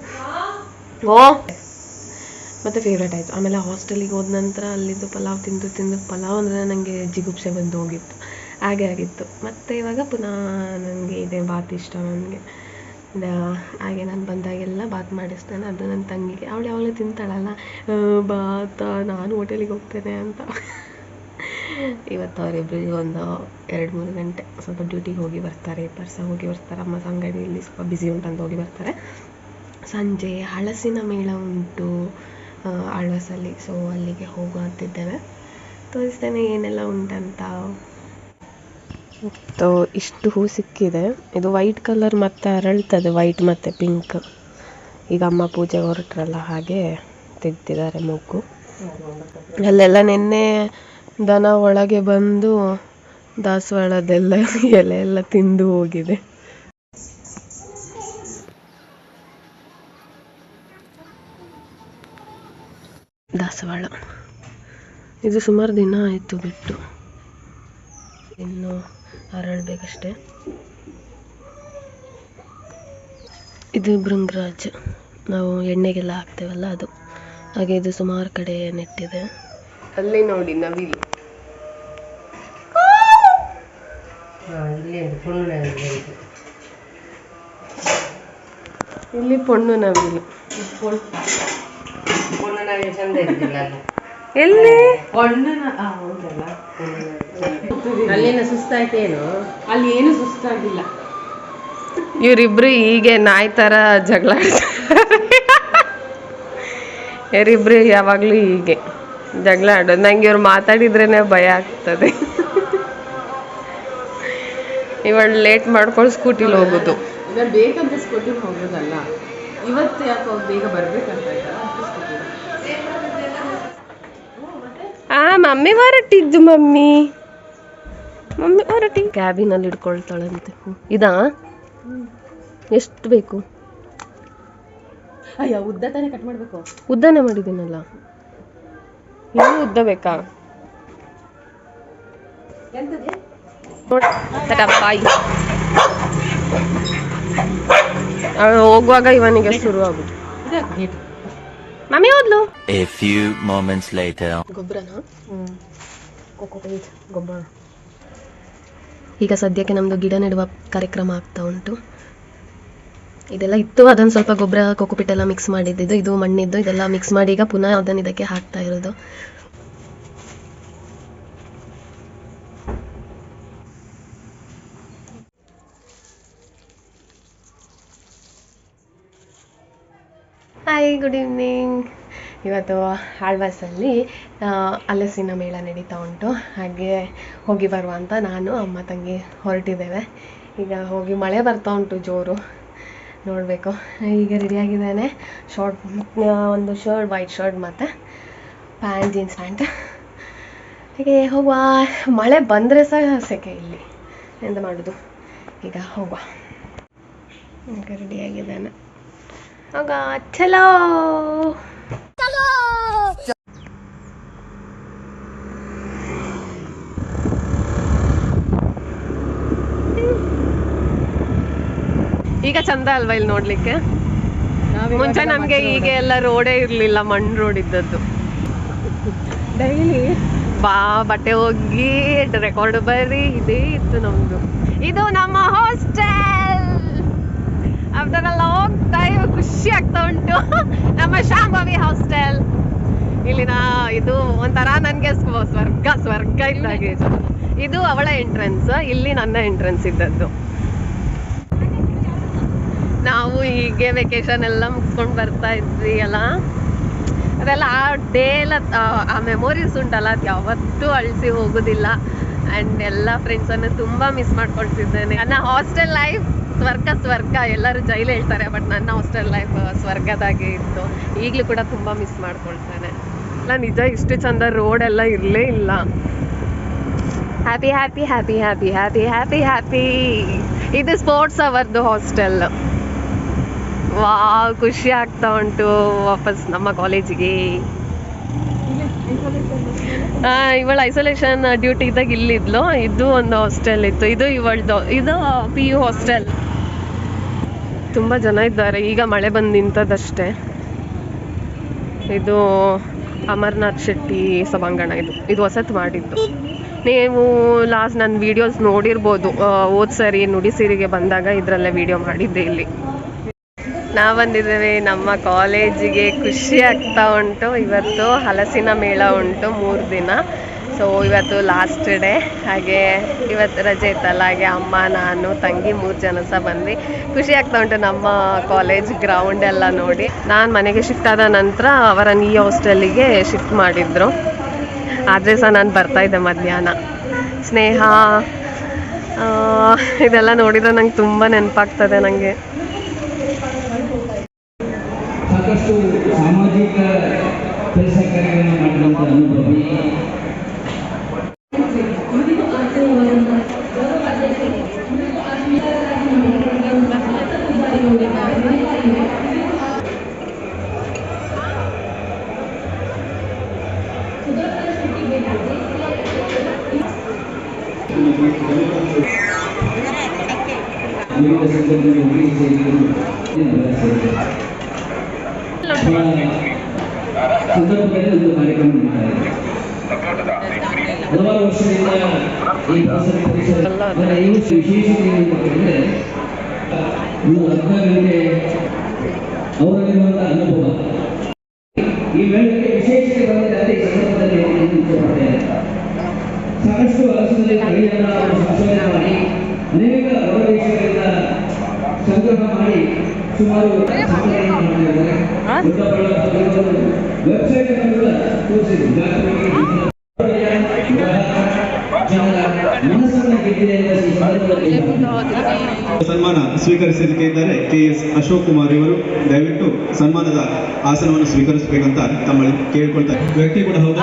Speaker 1: ಮತ್ತು ಫೇವ್ರೇಟ್ ಆಯಿತು. ಆಮೇಲೆ ಹಾಸ್ಟೆಲಿಗೆ ಹೋದ ನಂತರ ಅಲ್ಲಿದ್ದು ಪಲಾವ್ ತಿಂದು ಪಲಾವ್ ಅಂದರೆ ನನಗೆ ಜಿಗುಪ್ಸೆ ಬಂದು ಹೋಗಿತ್ತು, ಹಾಗೆ ಆಗಿತ್ತು. ಮತ್ತು ಇವಾಗ ಪುನಃ ನನಗೆ ಇದೆ ಬಾತ್ ಇಷ್ಟ ನನಗೆ. ಹಾಗೆ ನಾನು ಬಂದಾಗೆಲ್ಲ ಬಾತ್ ಮಾಡಿಸ್ತೇನೆ, ಅದು ನನ್ನ ತಂಗಿಗೆ. ಅವಳು ಯಾವಾಗಲೂ ತಿಂತಾಳಲ್ಲ ಬಾತ, ನಾನು ಹೋಟೆಲಿಗೆ ಹೋಗ್ತೇನೆ ಅಂತ. ಇವತ್ತು ಅವರಿಬ್ಬರಿಗೆ ಒಂದು 2-3 ಗಂಟೆ ಸ್ವಲ್ಪ ಡ್ಯೂಟಿಗೆ ಹೋಗಿ ಬರ್ತಾರೆ, ಇಬ್ಬರು ಸಹ ಹೋಗಿ ಬರ್ತಾರೆ. ಅಮ್ಮ ಅಂಗಡಿಯಲ್ಲಿ ಸ್ವಲ್ಪ ಬ್ಯುಸಿ ಉಂಟಂತ ಹೋಗಿ ಬರ್ತಾರೆ. ಸಂಜೆ ಹಲಸಿನ ಮೇಳ ಉಂಟು ಆಳ್ವಾಸಲ್ಲಿ, ಸೊ ಅಲ್ಲಿಗೆ ಹೋಗುವ ಅಂತಿದ್ದೇವೆ. ತೋರಿಸ್ತೇನೆ ಏನೆಲ್ಲ ಉಂಟಂತ. ಇಷ್ಟು ಹೂ ಸಿಕ್ಕಿದೆ. ಇದು ವೈಟ್ ಕಲರ್ ಮತ್ತೆ ಅರಳ್ತದೆ, ವೈಟ್ ಮತ್ತು ಪಿಂಕ್. ಈಗ ಅಮ್ಮ ಪೂಜೆಗೆ ಹೊರಟ್ರಲ್ಲ ಹಾಗೆ ತೆಗ್ದಿದ್ದಾರೆ ಮೂಗು. ಅಲ್ಲೆಲ್ಲ ನಿನ್ನೆ ದನ ಒಳಗೆ ಬಂದು ದಾಸವಾಳದೆಲ್ಲ ಎಲೆ ಎಲ್ಲ ತಿಂದು ಹೋಗಿದೆ. ದಾಸವಾಳ ಇದು ಸುಮಾರು ದಿನ ಆಯಿತು ಬಿಟ್ಟು, ಇನ್ನು ಅರಳಬೇಕಷ್ಟೆ. ಇದು ಭೃಂಗರಾಜ್, ನಾವು ಎಣ್ಣೆಗೆಲ್ಲ ಹಾಕ್ತೇವಲ್ಲ ಅದು. ಹಾಗೆ ಇದು ಸುಮಾರು ಕಡೆ ನೆಟ್ಟಿದೆ. ಅಲ್ಲಿ ನೋಡಿ ನವಿಲು, ಇಲ್ಲಿ ಪೊಣ್ಣು ನವಿಲು. ಎಲ್ಲಿ
Speaker 2: ಅಲ್ಲೇನು ಸುಸ್ತಾಯ್ತೇನು? ಅಲ್ಲಿ ಏನು ಸುಸ್ತಾಗಿಲ್ಲ.
Speaker 1: ಇವರಿಬ್ರು ಹೀಗೆ ನಾಯಿ ಥರ ಜಗಳ ಆಡ್ತಾರೆ. ಇವರಿಬ್ರು ಯಾವಾಗಲೂ ಹೀಗೆ ಜಗಳ ಆಡೋದು. ನಂಗೆ ಇವ್ರು ಮಾತಾಡಿದ್ರೇ ಭಯ ಆಗ್ತದೆ. ಇವಳು ಲೇಟ್ ಮಾಡ್ಕೊಂಡು ಸ್ಕೂಟಿಲಿ ಹೋಗೋದು.
Speaker 2: ಈಗ ಬೇಕಂತ ಸ್ಕೂಟಿಲಿ ಹೋಗೋದಲ್ಲ, ಇವತ್ತು ಯಾಕೋ ಬೇಗ ಬರ್ಬೇಕಂತ.
Speaker 1: ಮಮ್ಮಿ ಹೊರಟಿದ್ದು, ಮಮ್ಮಿ ಹೊರಟಿ ಕ್ಯಾಬಿನಲ್ಲಿ ಇಟ್ಕೊಳ್ತಾಳಂತೆ. ಇದಾ ಎಷ್ಟು ಬೇಕು?
Speaker 2: ಅಯ್ಯೋ ಉದ್ದ ತಾನೇ ಕಟ್ ಮಾಡಬೇಕು.
Speaker 1: ಉದ್ದನೇ ಮಾಡಿದ್ದೀನಲ್ಲ, ಇನ್ನೂ ಉದ್ದ ಬೇಕಾ? ಬಾಯಿ ಹೋಗುವಾಗ ಇವನಿಗೆ ಶುರು ಆಗುದು. ಮಮ್ಮಿ ಹೋದ್ಲು.
Speaker 3: A few moments later.
Speaker 1: ಗೊಬ್ಬರನ ಗೊಬ್ಬರ. ಈಗ ಸದ್ಯಕ್ಕೆ ನಮ್ದು ಗಿಡ ನೆಡುವ ಕಾರ್ಯಕ್ರಮ ಆಗ್ತಾ ಉಂಟು. ಇದೆಲ್ಲ ಇತ್ತು, ಅದನ್ನು ಸ್ವಲ್ಪ ಗೊಬ್ಬರ ಕೋಕೋಪಿಟ್ ಎಲ್ಲ ಮಿಕ್ಸ್ ಮಾಡಿದ್ದು, ಇದು ಮಣ್ಣಿದ್ದು, ಇದೆಲ್ಲ ಮಿಕ್ಸ್ ಮಾಡಿ ಈಗ ಪುನಃ ಅದನ್ನು ಇದಕ್ಕೆ ಹಾಕ್ತಾ ಇರೋದು. Hi, good evening. ಇವತ್ತು ಆಳ್ವಾಸಲ್ಲಿ ಹಲಸಿನ ಮೇಳ ನಡೀತಾ ಉಂಟು. ಹಾಗೆ ಹೋಗಿ ಬರುವ ಅಂತ ನಾನು ಅಮ್ಮ ತಂಗಿ ಹೊರಟಿದ್ದೇವೆ. ಈಗ ಹೋಗಿ ಮಳೆ ಬರ್ತಾ ಉಂಟು ಜೋರು, ನೋಡಬೇಕು. ಈಗ ರೆಡಿಯಾಗಿದ್ದಾನೆ. ಒಂದು ಶರ್ಟ್, ವೈಟ್ ಶರ್ಟ್ ಮತ್ತು ಪ್ಯಾಂಟ್, ಜೀನ್ಸ್ ಪ್ಯಾಂಟ್. ಹಾಗೆ ಹೋಗುವ. ಮಳೆ ಬಂದರೆ ಸಹ ಸೆಕೆ ಇಲ್ಲಿ, ಎಂತ ಮಾಡೋದು. ಈಗ ಹೋಗುವ. ಈಗ ರೆಡಿಯಾಗಿದ್ದಾನೆ. ಹೋಗ ಚಲೋ. ಈಗ ಚಂದ ಅಲ್ವಾ ಇಲ್ಲಿ ನೋಡ್ಲಿಕ್ಕೆ? ಮುಂಚೆ ನಮ್ಗೆ ಹೀಗೆ ಎಲ್ಲ ರೋಡೇ ಇರ್ಲಿಲ್ಲ, ಮಣ್ಣು ರೋಡ್ ಇದ್ದದ್ದು.
Speaker 2: ಡೈಲಿ
Speaker 1: ಬಟ್ಟೆ ಹೋಗಿ ರೆಕಾರ್ಡ್ ಬರ್ರಿ ಇದೇ ಇತ್ತು ನಮ್ದು. ಇದು ನಮ್ಮ hostel. After a long time ಖುಷಿ ಆಗ್ತಾ ಉಂಟು. ನಮ್ಮ ಶಾಂಭವಿ ಹಾಸ್ಟೆಲ್ ಇಲ್ಲಿನ ಇದು ಒಂಥರ ನನಗೆ ಸ್ವರ್ಗ ಇದ್ದಾಗೆ. ಇದು ಅವಳ ಎಂಟ್ರೆನ್ಸ್, ಇಲ್ಲಿ ನನ್ನ ಎಂಟ್ರೆನ್ಸ್ ಇದ್ದದ್ದು. ನಾವು ಹೀಗೆ ವೆಕೇಶನ್ ಎಲ್ಲ ಮುಗಿಸ್ಕೊಂಡು ಬರ್ತಾ ಇದ್ವಿ ಅಲ್ಲ, ಅದೆಲ್ಲ ಆ ಡೇ ಎಲ್ಲ ಆ ಮೆಮೊರೀಸ್ ಉಂಟಲ್ಲ, ಅದು ಯಾವತ್ತೂ ಅಳಿಸಿ ಹೋಗೋದಿಲ್ಲ. ಆ್ಯಂಡ್ ಎಲ್ಲ ಫ್ರೆಂಡ್ಸನ್ನು ತುಂಬ ಮಿಸ್ ಮಾಡ್ಕೊಳ್ತಿದ್ದೇನೆ. ನನ್ನ ಹಾಸ್ಟೆಲ್ ಲೈಫ್ ಸ್ವರ್ಗ. ಎಲ್ಲರೂ ಜೈಲು ಹೇಳ್ತಾರೆ, ಬಟ್ ನನ್ನ ಹಾಸ್ಟೆಲ್ ಲೈಫ್ ಸ್ವರ್ಗದಾಗೆ ಇತ್ತು. ಈಗಲೂ ಕೂಡ ತುಂಬ ಮಿಸ್ ಮಾಡ್ಕೊಳ್ತೇನೆ. ಅಲ್ಲ ನಿಜ, ಇಷ್ಟು ಚಂದ ರೋಡ್ ಎಲ್ಲ ಇರಲೇ ಇಲ್ಲ. Happy happy happy happy happy happy happy. ಇದು ಸ್ಪೋರ್ಟ್ಸ್ ಅವರ್ದು ಹಾಸ್ಟೆಲ್. ವಾವ್, ಖುಷಿ ಆಗ್ತಾ ಉಂಟು ವಾಪಸ್ ನಮ್ಮ ಕಾಲೇಜಿಗೆ. ಇವಳ ಐಸೋಲೇಷನ್ ಡ್ಯೂಟಿ ಇದ್ದಾಗ ಇಲ್ಲಿದ್ಲು. ಇದು ಒಂದು ಹಾಸ್ಟೆಲ್ ಇತ್ತು, ಇದು ಇವಳ್ದು. ಇದು PU ಹಾಸ್ಟೆಲ್. ತುಂಬ ಜನ ಇದ್ದಾರೆ. ಈಗ ಮಳೆ ಬಂದು ನಿಂತದಷ್ಟೇ. ಇದು ಅಮರ್ನಾಥ್ ಶೆಟ್ಟಿ ಸಭಾಂಗಣ. ಇದು ಹೊಸತು ಮಾಡಿದ್ದು. ನೀವು ಲಾಸ್ಟ್ ನನ್ನ ವೀಡಿಯೋಸ್ ನೋಡಿರ್ಬೋದು, ಹೋದ ಸರಿ ನುಡಿಸಿರಿಗೆ ಬಂದಾಗ ಇದರಲ್ಲೇ ವೀಡಿಯೋ ಮಾಡಿದ್ದೆ. ಇಲ್ಲಿ ನಾವು ಬಂದಿದ್ದೇವೆ ನಮ್ಮ ಕಾಲೇಜಿಗೆ. ಖುಷಿ ಆಗ್ತಾ ಉಂಟು. ಇವತ್ತು ಹಲಸಿನ ಮೇಳ ಉಂಟು 3 ದಿನ. ಸೊ ಇವತ್ತು ಲಾಸ್ಟ್ ಡೇ. ಹಾಗೆ ಇವತ್ತು ರಜೆ ಇತ್ತಲ್ಲ, ಹಾಗೆ ಅಮ್ಮ, ನಾನು, ತಂಗಿ 3 ಜನ ಸಹ ಬಂದು ಖುಷಿ ಆಗ್ತಾ ಉಂಟು ನಮ್ಮ ಕಾಲೇಜ್ ಗ್ರೌಂಡ್ ಎಲ್ಲ ನೋಡಿ. ನಾನು ಮನೆಗೆ ಶಿಫ್ಟ್ ಆದ ನಂತರ ಅವರನ್ನು ಈ ಹಾಸ್ಟೆಲಿಗೆ ಶಿಫ್ಟ್ ಮಾಡಿದ್ರು. ಆದರೆ ಸಹ ನಾನು ಬರ್ತಾಯಿದ್ದೆ ಮಧ್ಯಾಹ್ನ. ಸ್ನೇಹ ಇದೆಲ್ಲ ನೋಡಿದರೆ ನಂಗೆ ತುಂಬ ನೆನಪಾಗ್ತದೆ. ನನಗೆ
Speaker 4: ಸಾಕಷ್ಟು ಸಾಮಾಜಿಕ ಕೆಲಸ ಕಾರ್ಯಗಳನ್ನು ಮಾಡಿದಂಥ ಅನುಭವಿ. ವಿವಿಧ ಸಂದರ್ಭದಲ್ಲಿ ಒಂದು ಕಾರ್ಯಕ್ರಮ ನಡೀತಾ ಇದೆ. ಹಲವಾರು ವರ್ಷದಿಂದ ಈ ಖಾಸಗಿ ಪರಿಸರ ಈ ವರ್ಷ ವಿಶೇಷತೆ ಏನು ಅಂತ ಹೇಳಿದ್ರೆ, ಇವರು ಅರ್ಧಗಳಿಗೆ ಅವರಲ್ಲಿರುವಂತಹ ಅನುಭವ ಈ ಮೇಳಕ್ಕೆ ವಿಶೇಷತೆ ಬಂದಿದೆ. ಈ ಸಂದರ್ಭದಲ್ಲಿ ಇಷ್ಟಪಡ್ತೇನೆ. ಸಾಕಷ್ಟು ಹಲಸಿನಲ್ಲಿ ಕೈಯನ್ನು ಸಂಶೋಧನೆ ಮಾಡಿ ಅನೇಕ ಹೊರ ದೇಶಗಳಿಂದ ಸಂಗ್ರಹ ಮಾಡಿ ಸುಮಾರು ಸಂಗ್ರಹವನ್ನು ಮಾಡಿದ್ದಾರೆ. ವೆಬ್ಸೈಟ್ ಅನ್ನು ಕೂಡ ತೋರಿಸಿದ್ರು.
Speaker 5: ಸನ್ಮಾನ ಸ್ವೀಕರಿಸಲಿಕ್ಕೆ ಇದ್ದಾರೆ KS ಅಶೋಕ್ ಕುಮಾರ್ ಇವರು. ದಯವಿಟ್ಟು ಸನ್ಮಾನದ ಆಸನವನ್ನು ಸ್ವೀಕರಿಸಬೇಕಂತ ತಮ್ಮಲ್ಲಿ ಕೇಳ್ಕೊಳ್ತಾರೆ. ವ್ಯಕ್ತಿ ಕೂಡ ಹೌದು.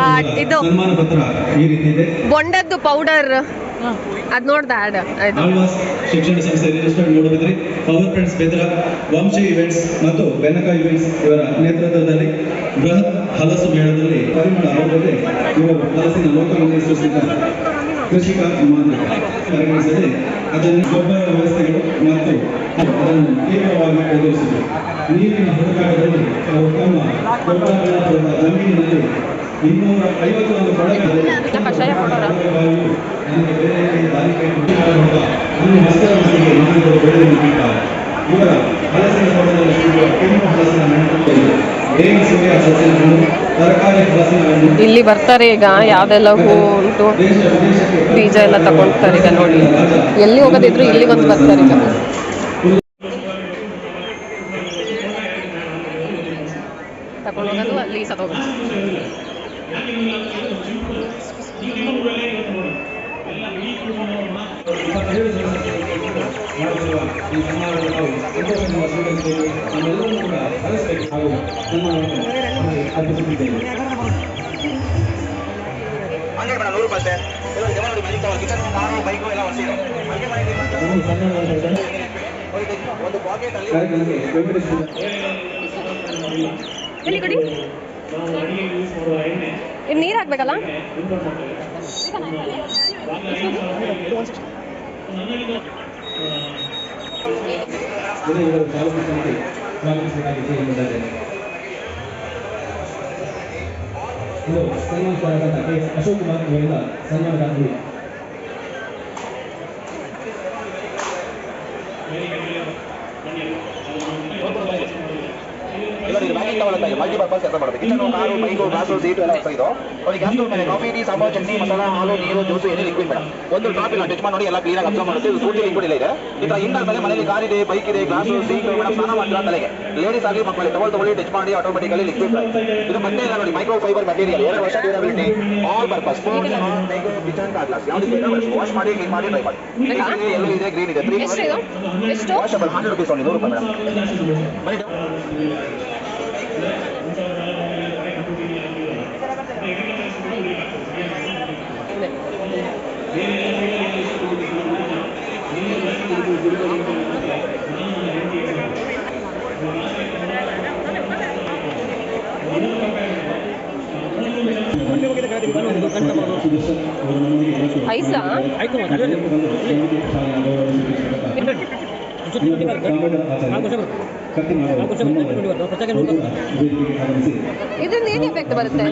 Speaker 5: ಸನ್ಮಾನ ಪತ್ರ ಈ ರೀತಿ ಇದೆ.
Speaker 1: ಬೊಂಡದ್ದು ಪೌಡರ್ ಅದು ನೋಡ್ದ ಆಡ್
Speaker 5: ಆಳ್ವಾಸ್ ಶಿಕ್ಷಣ ಸಂಸ್ಥೆ registered Moodbidri, power friends Bedra, Vamshi events ಮತ್ತು ಬೆನಕ ಇವೆಂಟ್ಸ್ ಇವರ ನೇತೃತ್ವದಲ್ಲಿ ಬೃಹತ್ ಹಲಸು ಮೇಳದಲ್ಲಿ ಪರಿಮಳ ಅವರದೇ ಇವರು ಹಲಸಿನ ಲೋಕವನ್ನು ಸೃಷ್ಟಿಸಿದ ಕೃಷಿಕ ಮಾದರಿ ಪರಿಗಣಿಸದೆ ಅದನ್ನು ಗೊಬ್ಬರ ವ್ಯವಸ್ಥೆಗಳು ಮತ್ತು ಅದನ್ನು ತೀವ್ರವಾಗಿ ಎದುರಿಸಿದರು. ನೀರಿನ ಹುಡುಕಾಟದಲ್ಲಿ ಅವರು ತಮ್ಮ ಗೊಬ್ಬರಗಳ ಜಮೀನಿನಲ್ಲಿ 251 ಕೊಳಗಳಲ್ಲಿ ನನಗೆ ಬೇರೆ ದಾರಿ ಅಲ್ಲಿ ಹಸ್ತರವರಿಗೆ ನಾಲ್ವರು ಬೆಳೆದಿದ್ದಾರೆ. ಇವರ ಹಲಸಿನ ತೋಟದಲ್ಲಿ ಸಿಗುವ ಕೆಂಪು ಹಲಸಿನ ಹಣ್ಣು, ಬೇವಿನ ಸೂರ್ಯ ಸಸ್ಯದ ಹಣ್ಣು, ತರಕಾರಿ ಹಲಸಿನ ಹಣ್ಣು.
Speaker 1: ಇಲ್ಲಿ ಬರ್ತಾರೆ ಈಗ, ಯಾವ್ದೆಲ್ಲ ಹೂ ಉಂಟು ಬೀಜ ಎಲ್ಲ ತಗೊಳ್ತಾರೆ. ಈಗ ನೋಡಿ, ಎಲ್ಲಿ ಹೋಗೋದಿದ್ರು ಇಲ್ಲಿ ಬಂದು ಬರ್ತಾರೆ. ಈಗ ತಗೊಂಡು ಹೋಗೋದು, ಅಲ್ಲಿ ಸತ್ತೋಗೋದು. ಎಲ್ಲಿ ಕೊಡಿ, ಇದು ನೀರು ಹಾಕ್ಬೇಕಲ್ಲ.
Speaker 4: ಅಶೋಕ್ ಕುಮಾರ್ ಅವರಿಂದ ಸನ್ಮಾನ.
Speaker 6: ಮಲ್ಟಿಪರ್ಪಸ್ ಕೆಲಸ ಮಾಡಬೇಕು. Kitchen, car, bike, glass, seat ಎಲ್ಲ ಹೊಸ ಇದು. ಅವ್ರಿಗೆ ಗ್ಯಾಸ್ ಮೇಲೆ ಕಾಫಿ, ಟೀ, ಸಾಂಬಾರ್, ಚಟ್ನಿ, ಮಸಾಲ, ಹಾಲು, ನೀರು, ಜ್ಯೂಸು ಏನೇ ಲಿಕ್ವಿಡ್ ಬೇಡ. ಒಂದು ಡ್ರಾಪ್ ಇಲ್ಲ, ಟಚ್ ಮಾಡಿ ನೋಡಿ, ಎಲ್ಲ ಕ್ಲೀನಾಗಿ ಅಬ್ಸರ್ವ್ ಮಾಡುತ್ತೆ. ಇದು ಪೂರ್ತಿ ಲಿಕ್ವಿಡ್ ಇಲ್ಲ ಇದೆ. ಈ ಥರ ಇಂಡರ್ ಮೇಲೆ ಮನೆಯಲ್ಲಿ ಕಾರ್ ಇದೆ, ಬೈಕ್ ಇದೆ, ಗ್ಲಾಸು, ಸೀಟು, ಮೇಡಮ್ ಸ್ನಾನ ಮಾಡ್ತೀರಾ ತಲೆಗೆ. ಲೇಡೀಸ್ ಆಗಲಿ ಮಕ್ಕಳಿಗೆ ತಗೊಳ್ಳಿ ಟಚ್ ಮಾಡಿ ಆಟೋಮೆಟಿಕಲಿ ಲಿಕ್ವಿಡ್ ಇದು ಮತ್ತೆ ಇಲ್ಲ ನೋಡಿ. ಮೈಕ್ರೋ ಫೈಬರ್ ಮೆಟೀರಿಯಲ್, 2 ವರ್ಷ durability, all purpose, kitchen glass ಯಾವ್ದು ವಾಶ್ ಮಾಡಿ ಕ್ಲೀನ್ ಮಾಡಿ ಟ್ರೈ ಮಾಡಿ. ಎಲ್ಲೋ ಇದೆ, ಗ್ರೀನ್ ಇದೆ, 3 ವಾಷಬಲ್, 100 ರೂಪೀಸ್ ಓನ್ಲಿ, 100 ರೂಪಾಯಿ ಮೇಡಮ್.
Speaker 1: ಐಸಾ ಇದರಿಂದ ಏನು ಎಫೆಕ್ಟ್ ಬರುತ್ತೆ?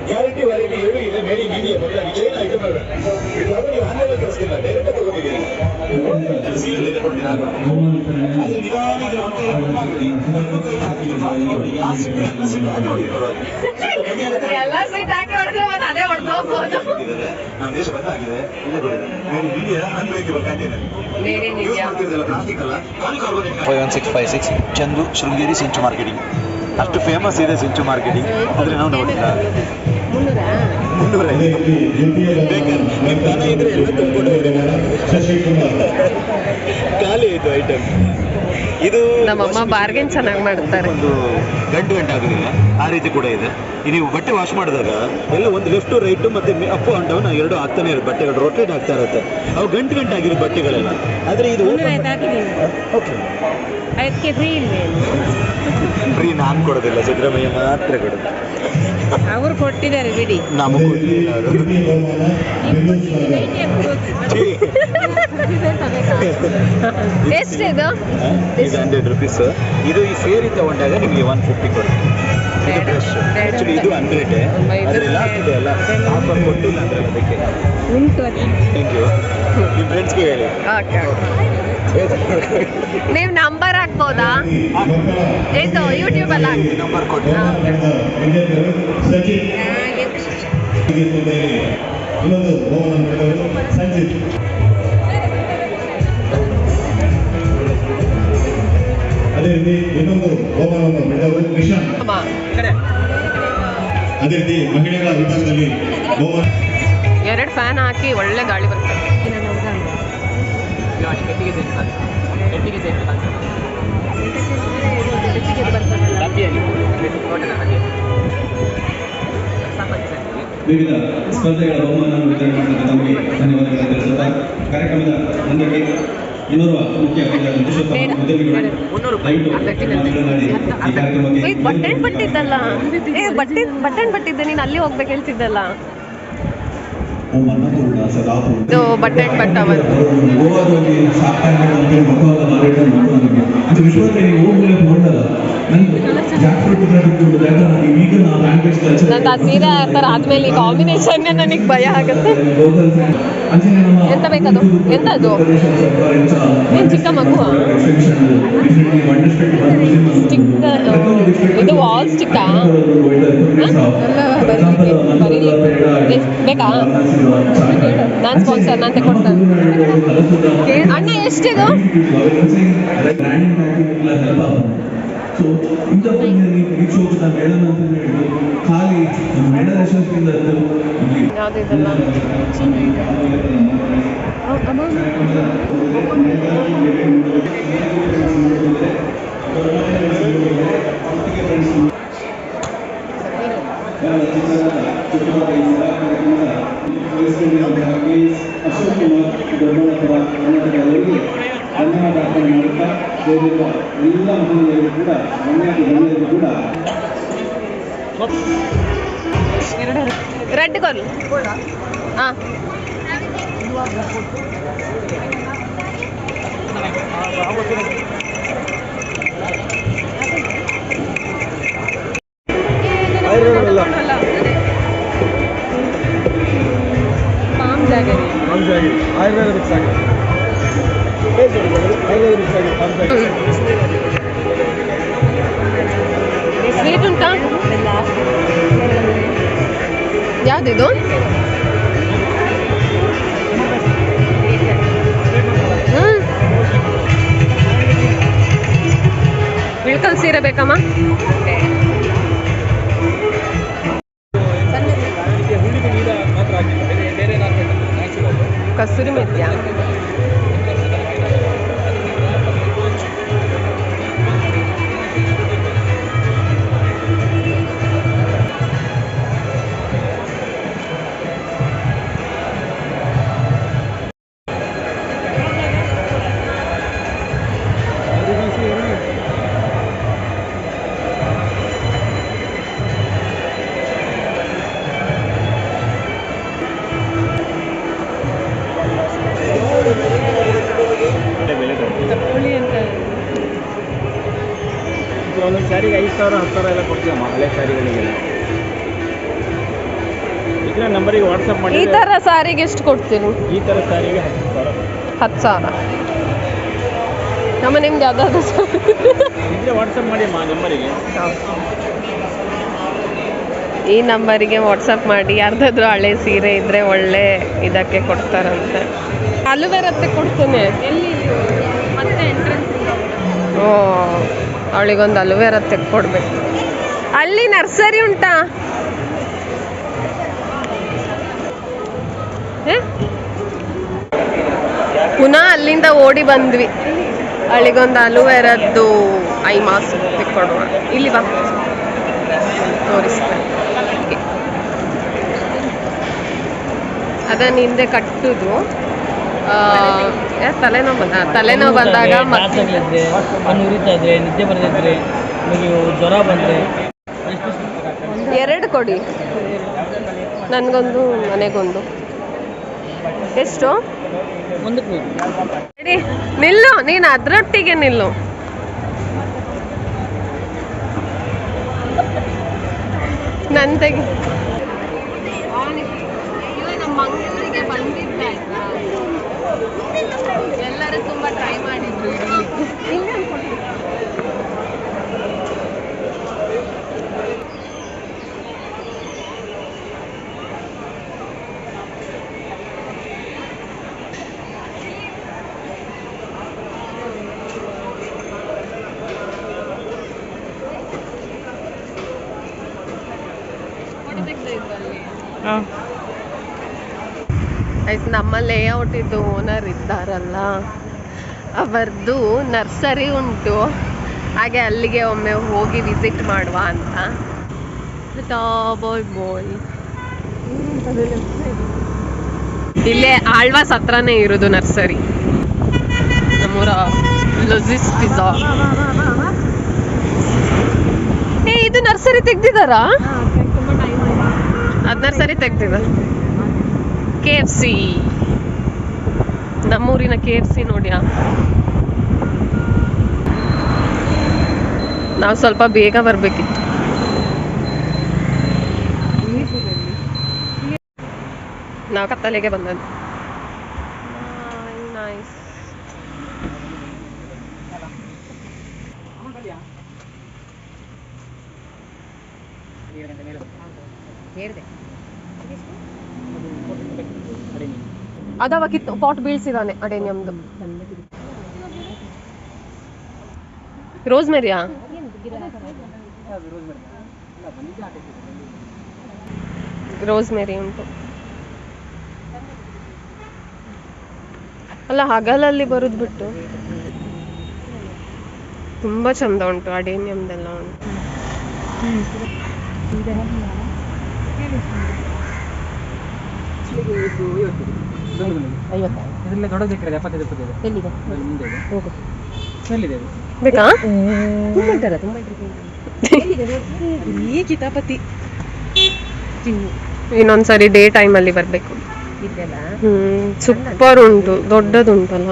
Speaker 6: ಗ್ಯಾರಂಟಿ ವಾರಂಟಿ ಹೇಳಿ ಇದೆ ಮೇಡಿ ಮೀಡಿಯಾ ಬದಲಾಗಿ ಏನು ಐಟಮ್ ನೀವು ಹನ್ನೆರಡು ಕಳಿಸ್ತಿಲ್ಲ ಡೈರೆಕ್ಟ್ ತಗೋಬೇಕಿರಿ
Speaker 1: ಎಲ್ಲ ಸೀಟ್ ಹಾಕಿ ಹೊಡೆದ್ರೆ ಮತ್ತೆ ಅದೇ ಹೊಡೆದು ಹೋಗ್ಬೋದು.
Speaker 6: ನಮ್ಮ ದೇಶ ಬದಲಾಗಿದೆ ಮೇಡಿ ಮೀಡಿಯಾ ಅನ್ಬೇಕಿರೋ ಕ್ಯಾಂಟೀನ್ ಯೂಸ್ ಮಾಡ್ತಿದ್ದಲ್ಲ ಪ್ಲಾಸ್ಟಿಕ್ ಅಲ್ಲ
Speaker 7: 51656 ಚಂದು ಶೃಂಗೇರಿ ಸಿಂಚು ಮಾರ್ಕೆಟಿಂಗ್ ಅಷ್ಟು ಫೇಮಸ್ ಇದೆ ಸಿಂಚು ಮಾರ್ಕೆಟಿಂಗ್ ಆದರೆ ನಾವು ನೋಡಿಲ್ಲ 300 ನಿಮ್ಮ ದನ ಇದ್ರೆ ಎಲ್ಲ ತುಂಬಿಕೊಂಡು ಖಾಲಿ ಆಯಿತು ಐಟಮ್. ಇದು
Speaker 1: ನಮ್ಮಮ್ಮ ಬಾರ್ಗೇನ್ ಚೆನ್ನಾಗಿ ಮಾಡ್ತಾರೆ.
Speaker 7: ಒಂದು ಗಂಟು ಆಗೋದಿಲ್ಲ ಆ ರೀತಿ ಕೂಡ ಇದೆ. ನೀವು ಬಟ್ಟೆ ವಾಶ್ ಮಾಡಿದಾಗ ಎಲ್ಲ ಒಂದು ಲೆಫ್ಟ್ ರೈಟು ಮತ್ತು ಅಪ್ ಆ್ಯಂಡ್ ಡೌನ್ ಎರಡು ಆಗ್ತಾನೆ ಇರುತ್ತೆ, ಬಟ್ಟೆಗಳು ರೊಟೇಟ್ ಆಗ್ತಾ ಇರುತ್ತೆ. ಅವು ಗಂಟು ಆಗಿರೋ ಬಟ್ಟೆಗಳೆಲ್ಲ. ಆದರೆ ಇದು ಓಕೆ
Speaker 1: ಅದಕ್ಕೆ ಫ್ರೀ ಇಲ್ವೇನು?
Speaker 7: ಫ್ರೀ ನಾನು ಕೊಡೋದಿಲ್ಲ, ಸಿದ್ದರಾಮಯ್ಯ ಮಾತ್ರ ಕೊಡೋದು.
Speaker 1: ಅವರು ಕೊಟ್ಟಿದ್ದಾರೆ ಬಿಡಿ.
Speaker 7: ನಮಗೆ ಕೊಡಲಿಲ್ಲ ಅವರು.
Speaker 1: ಎಷ್ಟು ಇದು?
Speaker 7: ಇದು 100 ರುಪೀಸ್. ಇದು ಈ ಸೇರಿ ತಗೊಂಡಾಗ ನಿಮಗೆ 150 ಕೊಡುತ್ತೆ. ಇದು ಫ್ರೆಶ್. ಆ್ಯಕ್ಚುಲಿ ಇದು 100 ಆದರೆ ಲಾಸ್ಟ್ ಇದೆ ಅಲ್ಲ, ಆಫರ್ ಕೊಟ್ಟಿಲ್ಲ ಅಂದರೆ ಅದಕ್ಕೆ.
Speaker 1: ಉಂಟು.
Speaker 7: Thank you. ನಿಮ್ಮ ಫ್ರೆಂಡ್ಸ್ಗೆ ಹೇಳಿ.
Speaker 1: ನೀವು ನಂಬರ್ ಹಾಕ್ಬೋದಾ? ಇದು ಯೂಟ್ಯೂಬ್ ಅಲ್ಲ
Speaker 7: ನಂಬರ್ ಕೊಟ್ಟು
Speaker 5: ಅದೇ ರೀತಿ ಇನ್ನೊಂದು ಬಹುಮಾನವನ್ನು ಪಡೆದವರು ನಿಶಾಂತ್. ಅದೇ ರೀತಿ ಮಹಿಳೆಯರ ವಿಭಾಗದಲ್ಲಿ ಬಹುಮಾನ
Speaker 1: 2 ಫ್ಯಾನ್ ಹಾಕಿ ಒಳ್ಳೆ ಗಾಳಿ ಬರ್ತದೆ.
Speaker 5: ವಿವಿಧ ಸ್ಪರ್ಧೆಗಳ ಬಹುಮಾನವನ್ನು ವಿತರಣೆ ಮಾಡಿದ ತಮಗೆ ಧನ್ಯವಾದಗಳನ್ನು ತಿಳಿಸುತ್ತಾ ಕಾರ್ಯಕ್ರಮದ ಮುಂದಕ್ಕೆ ಇನ್ನೋರ್ವ ಮುಖ್ಯ
Speaker 1: ಬಟನ್ ಬಟ್ಟಿದ್ದಲ್ಲ, ಬಟ್ಟಿದ್ದೆ, ನೀನು ಅಲ್ಲಿ ಹೋಗ್ಬೇಕು ಹೇಳ್ತಿದ್ದಲ್ಲ. ಇದು ಬಟನ್ ಬಟ್ಟವನ್ ನಂದು ಆ ಸೀರೆ ಆ ಥರ ಆದ್ಮೇಲೆ ಈ ಕಾಂಬಿನೇಷನ್ ನನಗೆ ಭಯ ಆಗುತ್ತೆ. ಎಂತ ಬೇಕದು? ಎಂತದು? ಏನು ಚಿಕ್ಕ ಮಗು? ಸ್ಟಿಕ್ ಇದು ವಾಲ್ ಸ್ಟಿಕ್ಕಾ? ಬೇಕಾ? ನಾನು ಸ್ಪಾನ್ಸರ್, ನಾನು ತಗೊಡ್ತೇನೆ. ಅಣ್ಣ ಎಷ್ಟಿದು?
Speaker 5: ಸೊ ಇಂಥದ್ದನ್ನು ವೀಕ್ಷೋಚಿತ ಮೇಳನ ಅಂತ ಹೇಳಿದ್ರು ಖಾಲಿ ಮೇಳದ ಯಶಸ್ಸಿನಿಂದ
Speaker 1: ಯಾವುದು ಇದೆಲ್ಲ
Speaker 5: ಅಶೋಕ್ ಕುಮಾರ್ ದೊಡ್ಡಬಳ್ಳಾಪುರ ಕರ್ನಾಟಕದಲ್ಲಿ ಧನ್ಯವಾದ ಅರ್ಪಣೆ ಮಾಡುತ್ತಾ ಸೇರಿರುವ ಎಲ್ಲ ಮಹಿಳೆಯರಿಗೂ ಕೂಡ ಗಣ್ಯರಿಗೂ ಕೂಡ
Speaker 1: ರೆಡ್ ಕೊಲ್. ಹಾಂ
Speaker 5: ಆಯುರ್ವೇದಿಕ್ ಸಾಕು
Speaker 1: ಸ್ವೀಟ್ ಉಂಟಾ? ಯಾವುದಿದು? ಇಳ್ಕಲ್ ಸೀರೆ ಬೇಕಮ್ಮ? ಕಸೂರಿ ಮೆತ್ಯ ತಗೊಳ್ಳಿ ಅಂತ
Speaker 8: ಒಂದೊಂದು ಸ್ಯಾರಿಗೆ 5,000 10,000 ಎಲ್ಲ ಕೊಡ್ತೀವಮ್ಮ ಹಳೆ ಸ್ಯಾರಿಗಳಿಗೆಲ್ಲ. ಈಗ ನಂಬರಿಗೆ ವಾಟ್ಸಪ್ ಮಾಡಿ.
Speaker 1: ಈ ಥರ ಸಾರಿಗೆ ಎಷ್ಟು ಕೊಡ್ತೀರಿ?
Speaker 8: ಈ ಥರ ಸ್ಯಾರಿಗೆ 10,000.
Speaker 1: 10,000. ನಮ್ಮ ನಿಮ್ದು ಯಾವ್ದಾದ್ರು
Speaker 8: ಇದ್ರೆ ವಾಟ್ಸಪ್ ಮಾಡಿ ಅಮ್ಮ ನಂಬರಿಗೆ.
Speaker 1: ಈ ನಂಬರಿಗೆ ವಾಟ್ಸಪ್ ಮಾಡಿ. ಯಾರ್ದಾದ್ರೂ ಹಳೆ ಸೀರೆ ಇದ್ರೆ ಒಳ್ಳೆ ಇದಕ್ಕೆ ಕೊಡ್ತಾರಂತೆ. ಅಲುವೆರತ್ತೆ ಕೊಡ್ತೇನೆ. ಮತ್ತೆ ಎಂಟ್ರೆನ್ಸ್. ಓ, ಅವಳಿಗೊಂದು ಅಲುವೆರಾ ತೆಕ್ಕೊಡ್ಬೇಕು. ಅಲ್ಲಿ ನರ್ಸರಿ ಉಂಟಾ? ಪುನಃ ಅಲ್ಲಿಂದ ಓಡಿ ಬಂದ್ವಿ. ಅವಳಿಗೊಂದು ಅಲುವೆರದ್ದು ಐ ಮಾಸ್ಕ್ ತೆಕ್ಕೊಡುವ. ಇಲ್ಲಿ ಬಾ, ತೋರಿಸ್ತೇನೆ. ಅದನ್ನ ಹಿಂದೆ ಕಟ್ಟುದು. ತಲೆನೋವು ಬಂದಾಗ
Speaker 8: ಉರಿತಾ ಇದ್ರೆ, ನಿದ್ದೆ ಬರ್ದಿದ್ರೆ, ಜ್ವರ ಬಂದ್ರೆ
Speaker 1: 2 ಕೊಡಿ. ನನಗೊಂದು, ಮನೆಗೊಂದು. ಎಷ್ಟು? ನಿಲ್ಲು, ನೀನು ಅದರೊಟ್ಟಿಗೆ ನಿಲ್ಲು. ನನ್ನ ತೆಗಿ. ನಮ್ಮ ಮಂಗಳೂರಿಗೆ ಬಂದಿದ್ದ ಎಲ್ಲರೂ ತುಂಬಾ ಟ್ರೈ ಮಾಡಿದ್ರು. ಆಯ್ತು, ನಮ್ಮ ಲೇಔಟ್ ಇದು ಓನರ್ ಇದ್ದಾರಲ್ಲ, ಅವರದ್ದು ನರ್ಸರಿ ಉಂಟು. ಹಾಗೆ ಅಲ್ಲಿಗೆ ಒಮ್ಮೆ ಹೋಗಿ ವಿಸಿಟ್ ಮಾಡುವ ಅಂತ. ಬಾಯ್ ಇಲ್ಲೇ ಆಳ್ವಾಸ್ ಹತ್ರನೇ ಇರೋದು ನರ್ಸರಿ. ನಮ್ಮೂರ ಲೊಜಿಸ್ ಪಿಜ್ಜಾ. ಇದು ನರ್ಸರಿ ತೆಗ್ದಿದಾರಾ? ಅದ್ ನರ್ಸರಿ ತೆಗ್ದಿದ. KFC, ನಮ್ಮೂರಿನ KFC ನೋಡ್ಯಾ. ನಾವು ಸ್ವಲ್ಪ ಬೇಗ ಬರ್ಬೇಕಿತ್ತು. ನಾವು ಕತ್ತಲೆಗೆ ಬಂದದ್ದು. ನೈಸ್. ಅದವ ಕಿತ್ತು ಪಾಟ್ ಬೀಳ್ಸಿದಾನೆ ಅಡೇನಿಯಮ್ದು. ರೋಸ್ಮೆರಿಯಾ? ರೋಸ್ಮೆರಿ ಉಂಟು. ಅಲ್ಲ, ಹಗಲಲ್ಲಿ ಬರುದು ಬಿಟ್ಟು ತುಂಬಾ ಚಂದ ಉಂಟು. ಅಡೇನಿಯಮ್ದೆಲ್ಲ ಉಂಟು. ಬೇಕಾ? ಇನ್ನೊಂದ್ಸರಿ ಡೇ ಟೈಮಲ್ಲಿ ಬರ್ಬೇಕು. ಸೂಪರ್ ಉಂಟು, ದೊಡ್ಡದುಂಟಲ್ಲ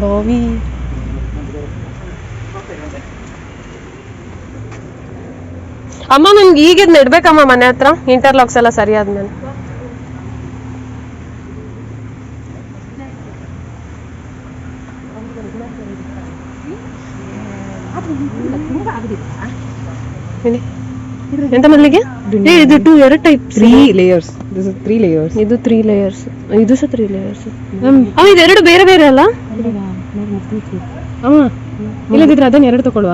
Speaker 1: ಬಾವಿ. ಅಮ್ಮ, ನಮ್ಗೆ ಈಗ ನೆಡ್ಬೇಕಮ್ಮ ಮನೆ ಹತ್ರ. ಇಂಟರ್ಲಾಕ್ಸ್ ಎಲ್ಲ ಸರಿ ಆದ್ಮೇಲೆ. ಎಂತ ಮಲ್ಲಿಗೆ? ಇದು 2 ಟೈಪ್. 3 layers. ಇದು 3 layers. ಇದು ಸಹ 3 layers. ಇದು 2 ಬೇರೆ ಬೇರೆ ಅಲ್ಲ?
Speaker 2: ಇಲ್ಲದಿದ್ರೆ ಅದನ್ನ 2 ತಗೊಳ್ಳುವ.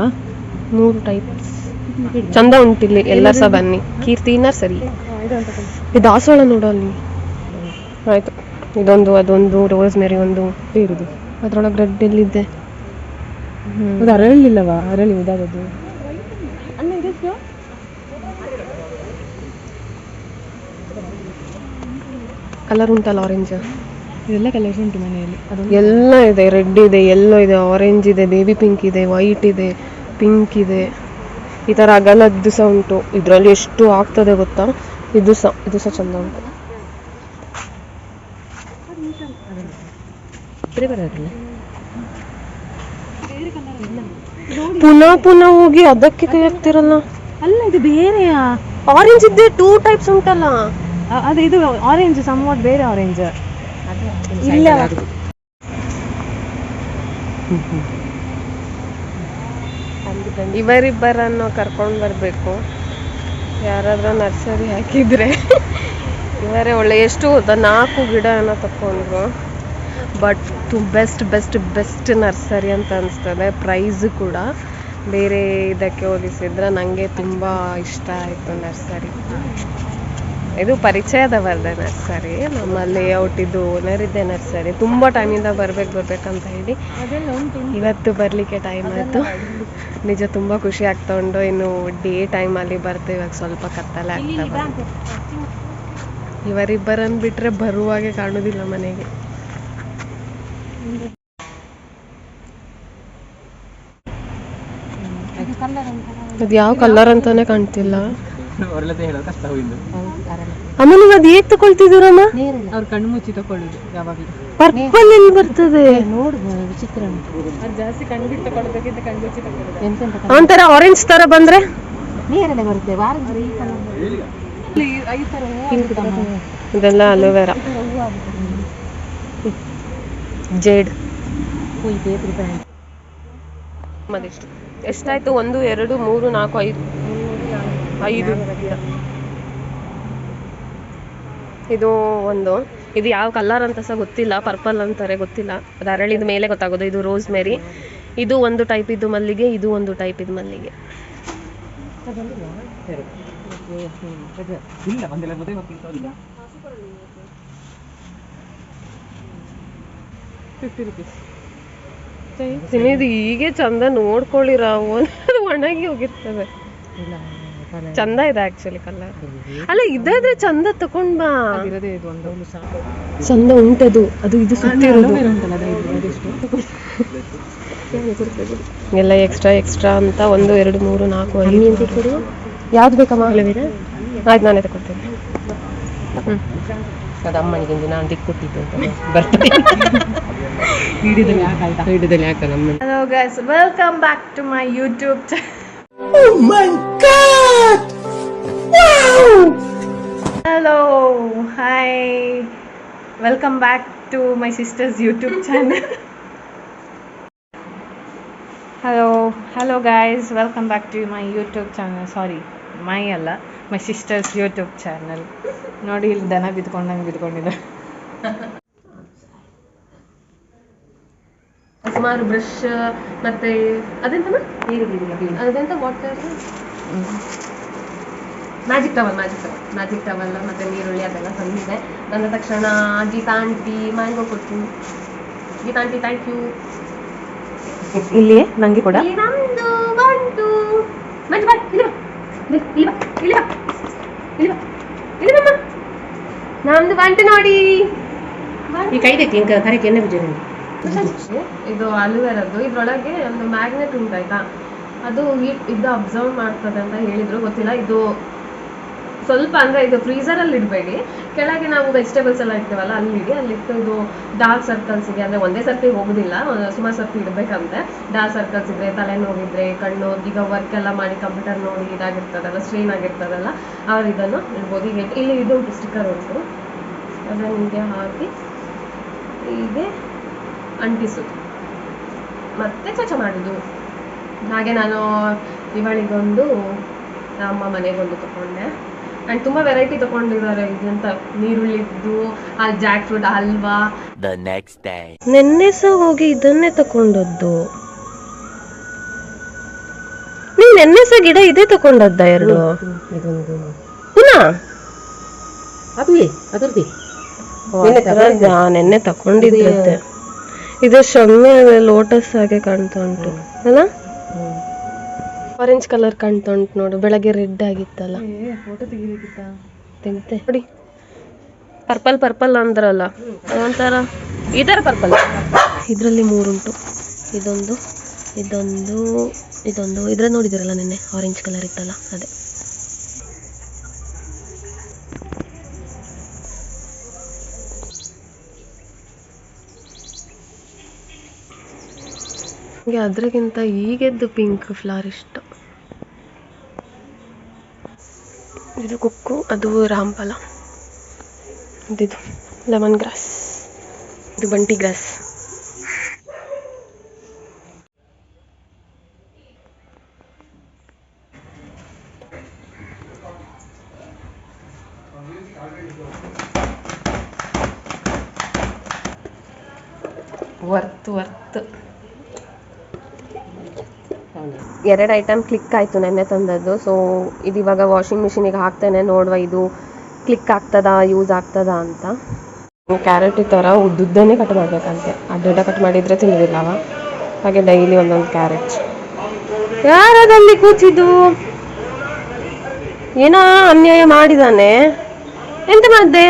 Speaker 1: 3 ಟೈಪ್ಸ್ ಚಂದ ಉಂಟಿಲ್ಲಿ. ಎಲ್ಲರೂ ಸಹ ಬನ್ನಿ. ಕೀರ್ತಿ ನರ್ಸರಿ. ಇದು ದಾಸವಾಳ ನೋಡಲ್ಲಿ. ಆಯ್ತು, ಇದೊಂದು, ಅದೊಂದು, ರೋಸ್ ಮೇರಿ ಒಂದು
Speaker 2: ಇರುದು.
Speaker 1: ಅದ್ರೊಳಗೆ ರೆಡ್ ಎಲ್ಲಿದೆ?
Speaker 2: ಅದು ಅರಳಿಲ್ಲವಾ? ಅರಳಿ ಇದಾಗದು.
Speaker 1: ಕಲರ್ ಉಂಟಲ್ಲ ಆರೆಂಜ್.
Speaker 2: ಇದೆಲ್ಲ ಕಲರ್ಸ್ ಉಂಟು ಮನೆಯಲ್ಲಿ. ಅದೊಂದು
Speaker 1: ಎಲ್ಲ ಇದೆ. ರೆಡ್ ಇದೆ, ಯೆಲ್ಲೋ ಇದೆ, ಆರೆಂಜ್ ಇದೆ, ಬೇಬಿ ಪಿಂಕ್ ಇದೆ, ವೈಟ್ ಇದೆ, ಪಿಂಕ್ ಇದೆ. ಈ ಥರ ಅಗಲದ್ದು ಸಹ ಉಂಟು. ಇದರಲ್ಲಿ ಎಷ್ಟು ಆಗ್ತದೆ ಗೊತ್ತಾ? ಇದು ಸಹ ಚಂದ ಉಂಟು. ಪುನಃ ಹೋಗಿ ಅದಕ್ಕೆ ಕೈ ಹಾಕ್ತಿರಲ್ಲ.
Speaker 2: ಅಲ್ಲ, ಇದು ಬೇರೆಯಾ?
Speaker 1: ಆರೆಂಜ್ ಇದ್ದೆ 2 ಟೈಪ್ಸ್ ಉಂಟಲ್ಲ.
Speaker 2: ಅದು ಇದು ಆರೆಂಜ್, ಸಮ್ವಾಟ್ ಬೇರೆ ಆರೆಂಜ್. ಇಲ್ಲ,
Speaker 1: ಇವರಿಬ್ಬರನ್ನು ಕರ್ಕೊಂಡು ಬರಬೇಕು. ಯಾರಾದ್ರೂ ನರ್ಸರಿ ಹಾಕಿದ್ರೆ ಇವರೇ ಒಳ್ಳೆ. ಎಷ್ಟು ಗೊತ್ತಾ? 4 ಗಿಡ ಏನೋ ತಗೊಂಡ್ರು. ಬಟ್ ಬೆಸ್ಟ್ ನರ್ಸರಿ ಅಂತ ಅನಿಸ್ತದೆ. ಪ್ರೈಸ್ ಕೂಡ ಬೇರೆ ಇದಕ್ಕೆ ಹೋಲಿಸಿದ್ರೆ ನನಗೆ ತುಂಬ ಇಷ್ಟ ಆಯಿತು ನರ್ಸರಿ. ಇದು ಪರಿಚಯದವರದೇ ನರ್ಸರಿ. ನಮ್ಮ ಲೇಔಟ್ ಇದು ಓನರ್ ಇದೆ ನರ್ಸರಿ. ತುಂಬ ಟೈಮಿಂದ ಬರ್ಬೇಕಂತ ಹೇಳಿ ಇವತ್ತು ಬರಲಿಕ್ಕೆ ಟೈಮ್ ಆಯಿತು. ನಿಜ ತುಂಬ ಖುಷಿ ಆಗ್ತಾ ಉಂಟು. ಇನ್ನು ಡೇ ಟೈಮಲ್ಲಿ ಬರ್ತೇವೆ. ಇವಾಗ ಸ್ವಲ್ಪ ಕತ್ತಲೆ ಆಗ್ತಾ ಬಂತು. ಇವರಿಬ್ಬರನ್ನು ಬಿಟ್ಟರೆ ಬರುವಾಗೆ ಕಾಣೋದಿಲ್ಲ ಮನೆಗೆ. ಅದು ಯಾವ ಕಲರ್ ಅಂತಾನೆ ಕಾಣ್ತಿಲ್ಲ. ಅಮ್ಮ, ನೀವು ಅದು ಹೇಗೆ ತಗೊಳ್ತಿದ್ದೀರಮ್ಮ?
Speaker 2: ಅವ್ರು ಕಣ್ಣು ಮುಚ್ಚಿ ತಕೊಳ್ಳುದು ಯಾವಾಗಲೂ.
Speaker 1: ಪರ್ಪಲ್ ಎಲ್ಲಿ ಬರ್ತದೆ?
Speaker 2: ವಿಚಿತ್ರ ಉಂಟು. ಅದು ಜಾಸ್ತಿ ಕಣ್ಣು ಬಿಟ್ಟು ತಗೊಳ್ಳೋದಕ್ಕಿಂತ ಕಣ್ಣು ಮುಚ್ಚಿ ತಗೊಳ್ಳೋದು.
Speaker 1: ಒಂಥರ ಆರೆಂಜ್ ತರ ಬಂದ್ರೆ
Speaker 2: ನೀರಲ್ಲೇ ಬರುತ್ತೆ.
Speaker 1: ಇದೆಲ್ಲ ಅಲೋವೆರಾ, ಜೇಡ್. ಮದಿಷ್ಟು ಎಷ್ಟಾಯ್ತು? 1, 2, 3, 4, 5 ಇದು ಒಂದು. ಇದು ಯಾವ ಕಲರ್ ಅಂತ ಸಹ ಗೊತ್ತಿಲ್ಲ. ಪರ್ಪಲ್ ಅಂತಾರೆ, ಗೊತ್ತಿಲ್ಲ. ಅದು ಅರಳಿದ ಮೇಲೆ ಗೊತ್ತಾಗೋದು. ಇದು ರೋಸ್ ಮೇರಿ. ಇದು ಒಂದು ಟೈಪ್ ಇದು ಮಲ್ಲಿಗೆ. ಇದು ಒಂದು ಟೈಪ್ ಇದು ಮಲ್ಲಿಗೆ. ಇದು ಹೀಗೆ ಚಂದ ನೋಡ್ಕೊಳ್ಳಿರ. ಒಂದು ಒಣಗಿ ಹೋಗಿರ್ತದೆ. ಚಂದ ಇದೆ ಆಕ್ಚುಲಿ ಕಲರ್. ಅಲ್ಲ, ಇದಾದ್ರೆ ಚಂದ ತಕೊಂಡ್ ಬಾ. ಚಂದ ಉಂಟದು. ಅದು ಇದು ಸುತ್ತಿರೋದು ಎಲ್ಲ ಎಕ್ಸ್ಟ್ರಾ ಅಂತ. 1, 2, 3, 4, 5 ಯಾವ್ದು ಬೇಕಮ್ಮ? ಆಯ್ತು, ನಾನೇ ತಗೊಳ್ತೇನೆ. ಅದು ಅಮ್ಮನಿಗೆ ನಾನು ದಿಕ್ಕೊಟ್ಟಿದ್ದೆ ಅಂತ ಬರ್ತದೆ. ಹಿಡಿದಲ್ಲಿ ಹಾಕಲ್ಲ ಅಮ್ಮ.
Speaker 2: Hello guys, welcome back to my YouTube channel.
Speaker 9: Oh my god! Wow!
Speaker 2: Hello, hi. Welcome back to my sister's YouTube channel. Hello guys, welcome back to my YouTube channel. Sorry, my ಅಲ್ಲ, my sister's YouTube channel. ನೋಡಿ, ಇಲ್ಲಿ ದನ ಬಿದ್ಕೊಂಡಿದೆ.
Speaker 1: ಸುಮಾರು brush ಮತ್ತೆ ಅದೆಂತ water, magic towel ಮತ್ತೆ ನೀರುಳ್ಳಿ ಅದೆಲ್ಲ ತಂದಿದೆ. ಬಂದ ತಕ್ಷಣ ಗೀತಾ ಆಂಟಿ ಮ್ಯಾಂಗೋ ಕೊಟ್ಟು. Geetha aunty thank you.
Speaker 2: ಇಲ್ಲಿ ನಂಗೆ ಕೂಡ
Speaker 1: ನಮ್ದು ಬಂತು. ನಮ್ದು ಬಂತು ನೋಡಿ. ಈ ಕೈ ತೆಗಿ ಕರೆಗೆ ಎಣ್ಣೆ ಬುಜ. ಇದು ಅಲೋವೆರಾದ್ದು. ಇದ್ರೊಳಗೆ ಒಂದು ಮ್ಯಾಗ್ನೆಟ್ ಉಂಟಾಯ್ತಾ, ಅದು ಇದು ಅಬ್ಸರ್ವ್ ಮಾಡ್ತದೆ ಅಂತ ಹೇಳಿದ್ರು. ಗೊತ್ತಿಲ್ಲ. ಇದು ಸ್ವಲ್ಪ ಅಂದ್ರೆ ಇದು ಫ್ರೀಸರ್ ಅಲ್ಲಿ ಇಡಬೇಡಿ. ಕೆಳಗೆ ನಾವು ವೆಜಿಟೇಬಲ್ಸ್ ಎಲ್ಲ ಇಡ್ತೀವಲ್ಲ ಅಲ್ಲಿಟ್ಟು ಇದು ಡಾರ್ಕ್ ಸರ್ಕಲ್ಸ್ಗೆ, ಅಂದ್ರೆ ಒಂದೇ ಸರ್ತಿ ಹೋಗುದಿಲ್ಲ, ಸುಮಾರು ಸರ್ತಿ ಇಡ್ಬೇಕಂತೆ. ಡಾರ್ಕ್ ಸರ್ಕಲ್ಸ್ ಇದ್ರೆ, ತಲೆನೋವಿದ್ರೆ, ಕಣ್ಣು, ಈಗ ವರ್ಕ್ ಎಲ್ಲ ಮಾಡಿ ಕಂಪ್ಯೂಟರ್ ನೋಡಿ ಇದಾಗಿರ್ತದಲ್ಲ, ಸ್ಟ್ರೈನ್ ಆಗಿರ್ತದಲ್ಲ, ಅವ್ರು ಇದನ್ನು ಇಡ್ಬೋದು. ಈಗ ಇಲ್ಲಿ ಇದು ಉಂಟು, ಸ್ಟಿಕ್ಕರ್ ಉಂಟು. ಅದನ್ನು ಹೀಗೆ ಹಾಕಿ ಹೀಗೆ ಅಂಟಿಸುದು ಮತ್ತೆ ಸ್ವಚ್ಛ ಮಾಡುದು. ಹಾಗೆ ನಾನು ಇವಳಿಗೊಂದು, ನಮ್ಮ ಮನೆಗೊಂದು ತಗೊಂಡೆ. ಆ್ಯಂಡ್ ತುಂಬ ವೆರೈಟಿ ತಗೊಂಡಿದ್ದಾರೆ. ಇದಂತ ನೀರುಳ್ಳಿದ್ದು, ಆ Jack fruit halwa.
Speaker 3: The next day.
Speaker 1: ನೆನ್ನೆ ಸಹ ಹೋಗಿ ಇದನ್ನೇ ತಗೊಂಡದ್ದು. ನೆನ್ನೆ ಸಹ ಗಿಡ ಇದೇ ತಕೊಂಡದ್ದ ಎರಡು
Speaker 2: ಇದೊಂದು
Speaker 1: ಪುನಃ
Speaker 2: ಅದರದ್ದೇ
Speaker 1: ನೆನ್ನೆ ತಕೊಂಡಿದ್ರತ್ತೆ. ಇದು ಶಮ್ಮೆ ಲೋಟಸ್ ಹಾಗೆ ಕಾಣ್ತಾ ಉಂಟು ಅಲ್ಲ, ಆರೆಂಜ್ ಕಲರ್ ಕಾಣ್ತಾ ಉಂಟು ನೋಡು. ಬೆಳಗ್ಗೆ ರೆಡ್ ಆಗಿತ್ತಲ್ಲ,
Speaker 2: ಫೋಟೋ ತೆಗಿಬೇಕಿತ್ತ?
Speaker 1: ತೆಗ್ದೆ ನೋಡಿ. ಪರ್ಪಲ್ ಪರ್ಪಲ್ ಅಂದ್ರಲ್ಲ ಅದೊಂಥರ ಈ ಥರ ಪರ್ಪಲ್. ಇದರಲ್ಲಿ 3 ಉಂಟು. ಇದೊಂದು ಇದೊಂದು ಇದೊಂದು ಇದ್ರಲ್ಲಿ ನೋಡಿದಿರಲ್ಲ ನಿನ್ನೆ ಆರೆಂಜ್ ಕಲರ್ ಇತ್ತಲ್ಲ ಅದೇ. ನನಗೆ ಅದ್ರಗಿಂತ ಈಗೆದ್ದು ಪಿಂಕ್ ಫ್ಲವರ್ ಇಷ್ಟ. ಇದು ಕುಕ್ಕು, ಅದು ರಾಂಫಲ, ಇದು ಲೆಮನ್ ಗ್ರಾಸ್, ಇದು ಬಂಟಿ ಗ್ರಾಸ್. ವರ್ತ್ 2 ಐಟಮ್ ಕ್ಲಿಕ್ ಆಯಿತು ನೆನ್ನೆ ತಂದದ್ದು. ಸೊ ಇದು ಇವಾಗ ವಾಷಿಂಗ್ ಮಿಷಿನಿಗೆ ಹಾಕ್ತೇನೆ, ನೋಡುವ ಇದು ಕ್ಲಿಕ್ ಆಗ್ತದಾ, ಯೂಸ್ ಆಗ್ತದಾ ಅಂತ. ಕ್ಯಾರೆಟ್ ಈ ಥರ ಉದ್ದುದ್ದನೇ ಕಟ್ ಮಾಡಬೇಕಂತೆ, ಅಡ್ಡ ಕಟ್ ಮಾಡಿದರೆ ತಿನ್ನೋದಿಲ್ಲ ಅವ. ಹಾಗೆ ಡೈಲಿ ಒಂದೊಂದು ಕ್ಯಾರೆಟ್. ಯಾರದಲ್ಲಿ ಕೂತಿದ್ದು? ಏನೋ ಅನ್ಯಾಯ ಮಾಡಿದಾನೆ. ಎಂತ ಮಾಡಿದೆ?